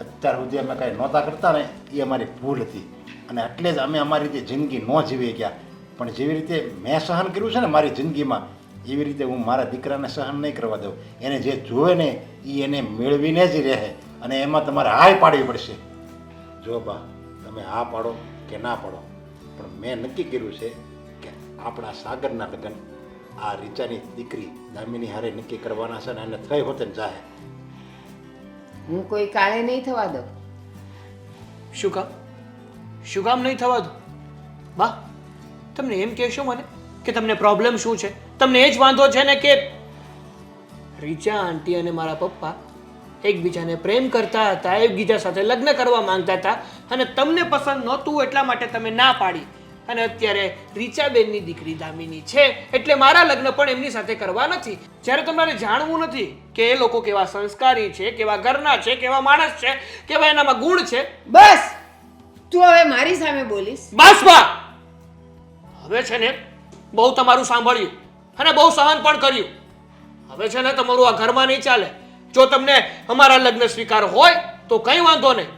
અત્યાર સુધી અમે કાંઈ નહોતા કરતા ને એ અમારી ભૂલ હતી, અને એટલે જ અમે અમારી રીતે જિંદગી ન જીવી ગયા. પણ જેવી રીતે મેં સહન કર્યું છે ને મારી જિંદગીમાં, એવી રીતે હું મારા દીકરાને સહન નહીં કરવા દઉં. એને જે જોવે ને એ એને મેળવીને જ રહે, અને એમાં તમારે હાય પાડવી પડશે. જો બા, તમે હા પાડો કે ના પાડો, પણ મેં નક્કી કર્યું છે કે આપણા સાગરના લગ્ન આ રીચાની દીકરી દામિની હારે નક્કી કરવાના છે, ને એને થઈ હોતે ને જાહે. હું કોઈ કાળે નહીં થવા દઉં. શું કામ? શું કામ નહીં થવા દો? બા, તમને એમ કહેશો મને કે તમને પ્રોબ્લેમ શું છે? તમને એ જ વાંધો છે ને કે રીચા આંટી અને મારા પપ્પા એકબીજાને પ્રેમ કરતા હતા, એકબીજા સાથે લગ્ન કરવા માંગતા હતા, અને તમને પસંદ નહોતું એટલા માટે તમે ના પાડી. અને અત્યારે રીચાબેનની દીકરી દામિની છે એટલે મારા લગ્ન પણ એમની સાથે કરવા નથી. જ્યારે તમારે જાણવું નથી કે એ લોકો કેવા સંસ્કારી છે, કેવા ઘરના છે, કેવા માણસ છે, કેવા એનામાં ગુણ છે. બસ, તું હવે મારી સામે બોલીશ? બસ બા, હવે છે ને બહુ તમારું સાંભળ્યું અને બહુ સહન પણ કર્યું. હવે છે ને તમારું આ ઘરમાં નહીં ચાલે. જો તમને અમારા લગ્ન સ્વીકાર હોય તો કંઈ વાંધો નહીં,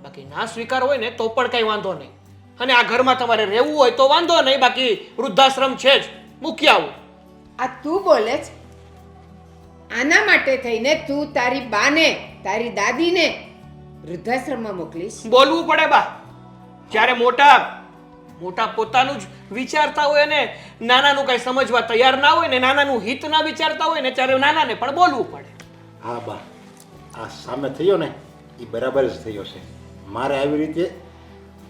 બાકી ના સ્વીકાર હોય ને તો પણ કંઈ વાંધો નહીં. અને આ ઘરમાં તમારે રહેવું હોય તો વાંધો નહીં, બાકી વૃદ્ધાશ્રમ છે જ, મૂકી આવું. આ તું બોલે છે? આના માટે થઈને તું તારી બાને, તારી દાદીને વૃદ્ધાશ્રમમાં મોકલીશ? બોલવું પડે બા. જ્યારે મોટા મોટા પોતાનું જ વિચારતા હોય ને નાનાનું કઈ સમજવા તૈયાર ના હોય ને નાનાનું હિત ના વિચારતા હોય ને ત્યારે નાનાને પણ બોલવું પડે. હા બા, આ સામે થયો ને એ બરાબર જ થયો છે. મારે આવી રીતે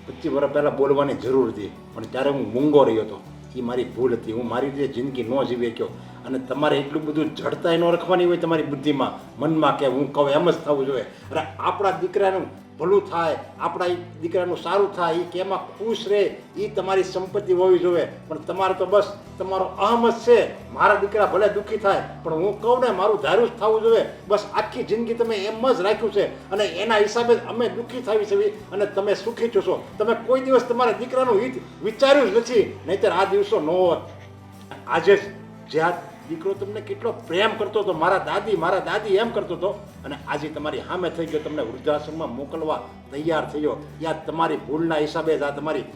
25 વર્ષ પહેલાં બોલવાની જરૂર હતી, પણ ત્યારે હું મૂંગો રહ્યો હતો. એ મારી ભૂલ હતી. હું મારી રીતે જિંદગી ન જીવી શક્યો. અને તમારે એટલું બધું જડતાઈ ન રાખવાની હોય તમારી બુદ્ધિમાં, મનમાં, કે હું કહું એમ જ થવું જોઈએ. અરે આપણા દીકરાનું ભલું થાય, આપણા દીકરાનું સારું થાય, એ કે એમાં ખુશ રહે, એ તમારી સંપત્તિ હોવી જોઈએ. પણ તમારે તો બસ તમારો અહમ જ છે, મારા દીકરા ભલે દુઃખી થાય પણ હું કહું ને મારું ધાર્યું જ થવું જોઈએ. બસ આખી જિંદગી તમે એમ જ રાખ્યું છે, અને એના હિસાબે અમે દુઃખી થાવી છે અને તમે સુખી છો. તમે કોઈ દિવસ તમારા દીકરાનું હિત વિચાર્યું જ નથી, નહીંતર આ દિવસો ન હોત. આજે જ જે આ દીકરો તમને કેટલો પ્રેમ કરતો હતો, મારા દાદી એમ કરતો હતો, અને આજે તમારી સામે થઈ ગયો, તમને વૃદ્ધાશ્રમમાં મોકલવા તૈયાર થયો. યા તમારી ભૂલના હિસાબે જ, આ તમારી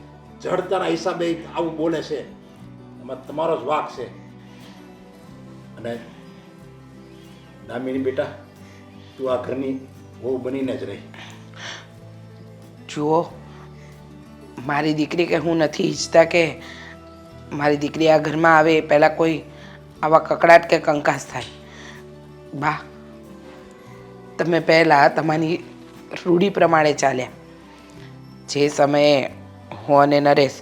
જડતાના હિસાબે આવું બોલે છે. એમાં તમારો જ વાંક છે. અને દામિની બેટા, તું આ ઘરની વહુ બનીને જ રહી. જુઓ, મારી દીકરી કે હું નથી ઈચ્છતા કે મારી દીકરી આ ઘરમાં આવે એ પહેલાં કોઈ આવા કકડાટ કે કંકાસ થાય. બા, તમે પહેલાં તમારી રૂઢી પ્રમાણે ચાલ્યા. જે સમયે હું અને નરેશ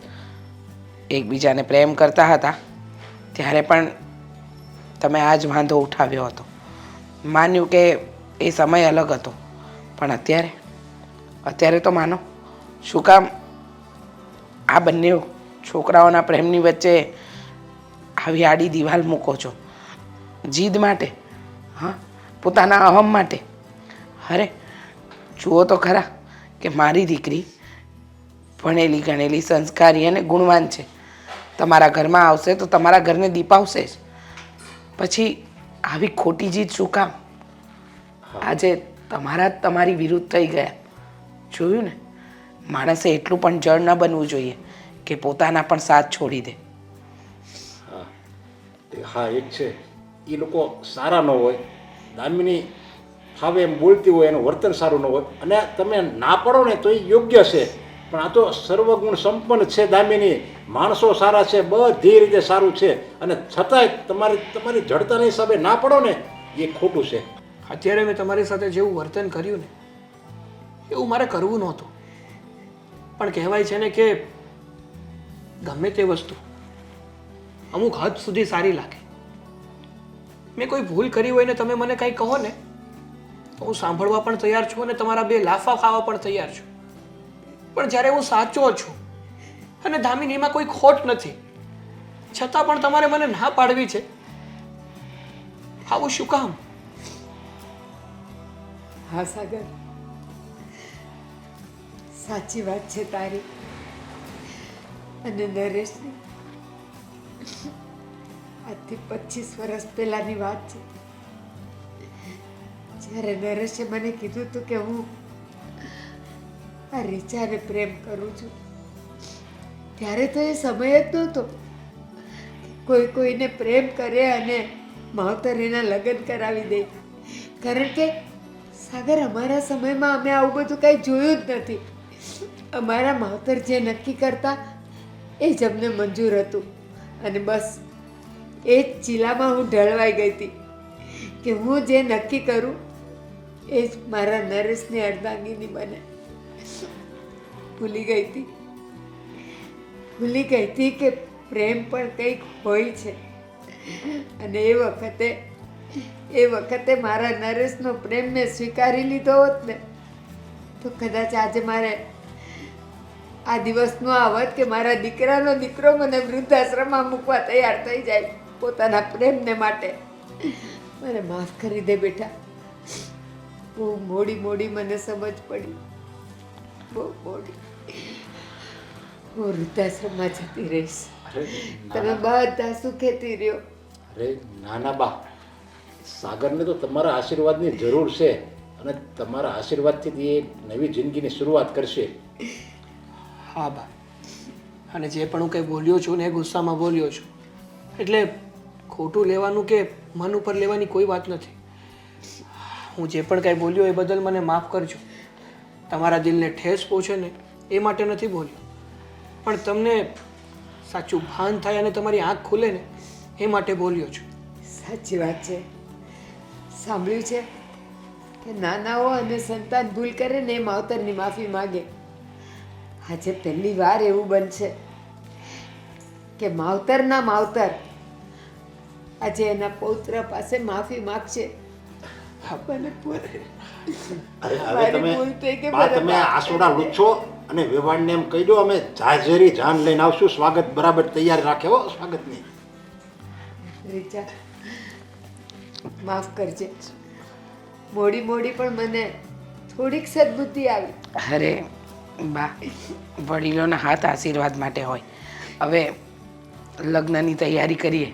એકબીજાને પ્રેમ કરતા હતા ત્યારે પણ તમે આ જ વાંધો ઉઠાવ્યો હતો. માન્યું કે એ સમય અલગ હતો, પણ અત્યારે તો માનો શું કામ આ બંને છોકરાઓના પ્રેમની વચ્ચે આવી આડી દિવાલ મૂકો છો? જીદ માટે? હા, પોતાના અહમ માટે? અરે જુઓ તો ખરા કે મારી દીકરી ભણેલી ગણેલી સંસ્કારી અને ગુણવાન છે. તમારા ઘરમાં આવશે તો તમારા ઘરને દીપાવશે જ. પછી આવી ખોટી જીદ શું કામ? આજે તમારી વિરુદ્ધ થઈ ગયા. જોયું ને, માણસે એટલું પણ જળ ન બનવું જોઈએ કે પોતાના પણ સાથ છોડી દે. હા એક છે, એ લોકો સારા ન હોય, દામિની ફાવે એમ બોલતી હોય, એનું વર્તન સારું ન હોય, અને તમે ના પડો ને તો એ યોગ્ય છે. પણ આ તો સર્વગુણ સંપન્ન છે દામિની, માણસો સારા છે, બધી રીતે સારું છે, અને છતાંય તમારી જડતાના હિસાબે ના પડો ને એ ખોટું છે. અત્યારે મેં તમારી સાથે જેવું વર્તન કર્યું ને એવું મારે કરવું નહોતું. પણ કહેવાય છે ને કે ગમે તે વસ્તુ અમુક હદ સુધી સારી લાગે. મેં કોઈ ભૂલ કરી હોય ને તમે મને કંઈ કહો ને તો હું સાંભળવા પણ તૈયાર છું અને તમારા બે લાફા ખાવા પણ તૈયાર છું. પણ જ્યારે હું સાચો છું અને દામિનીમાં કોઈ ખોટ નથી, છતાં પણ તમારે મને ના પાડવી છે, આવું શું કામ? હા સાગર, સાચી વાત છે તારી અને નરેશની. આજથી 25 વર્ષ પહેલાની વાત છે, જ્યારે નરેશે મને કીધું હતું કે હું આ રીચાને પ્રેમ કરું છું. ત્યારે તો એ સમય જ નહોતો કોઈ કોઈને પ્રેમ કરે અને માવતર એના લગ્ન કરાવી દે. કારણ કે સાગર, અમારા સમયમાં અમે આવું બધું કાંઈ જોયું જ નથી. અમારા માવતર જે નક્કી કરતા એ જ અમને મંજૂર હતું, અને બસ એ જ ચીલામાં હું ઢળવાઈ ગઈ હતી કે હું જે નક્કી કરું એ જ મારા નરેશની અર્ધાંગીની બને. ભૂલી ગઈ હતી કે પ્રેમ પણ કંઈક હોય છે. અને એ વખતે મારા નરેશનો પ્રેમ મેં સ્વીકારી લીધો હોત ને તો કદાચ આજે મારે આ દિવસનો આવત કે મારા દીકરાનો દીકરો મને વૃદ્ધાશ્રમમાં મૂકવા તૈયાર થઈ જાય પોતાના પ્રેમને માટે. મને માફ કરી દે બેટા, બહુ મોડી મને સમજ પડી, બહુ મોડી. હું વૃદ્ધાશ્રમમાં જતી રહીશ, તમે બધા સુખેથી રહ્યો. અરે નાના બા, સાગરને તો તમારા આશીર્વાદની જરૂર છે, અને તમારા આશીર્વાદથી એ નવી જિંદગીની શરૂઆત કરશે. હા બા, અને જે પણ હું કંઈ બોલ્યો છું ને એ ગુસ્સામાં બોલ્યો છું, એટલે ખોટું લેવાનું કે મન ઉપર લેવાની કોઈ વાત નથી. હું જે પણ કાંઈ બોલ્યો એ બદલ મને માફ કરજો. તમારા દિલને ઠેસ પહોંચે ને એ માટે નથી બોલ્યો, પણ તમને સાચું ભાન થાય અને તમારી આંખ ખુલે ને એ માટે બોલ્યો છું. સાચી વાત છે. સાંભળ્યું છે કે નાનાઓ અને સંતાન ભૂલ કરે ને એ માવતરની માફી માગે. આજે પહેલી વાર એવું બનશે કે માવતરના માવતર આજે એના પૌત્ર પાસે માફી માગશે. મને તમે આસોડા લૂછો અને વેવાણને એમ કહી દો, અમે જાજેરી જાન લઈને આવશું. સ્વાગત બરાબર તૈયાર રાખે હો, સ્વાગતની. રીચા, માફ કરજે. મોડી પણ મને થોડીક સદબુદ્ધિ આવી. અરે બા, વડીલોના હાથ આશીર્વાદ માટે હોય. હવે લગ્નની તૈયારી કરીએ.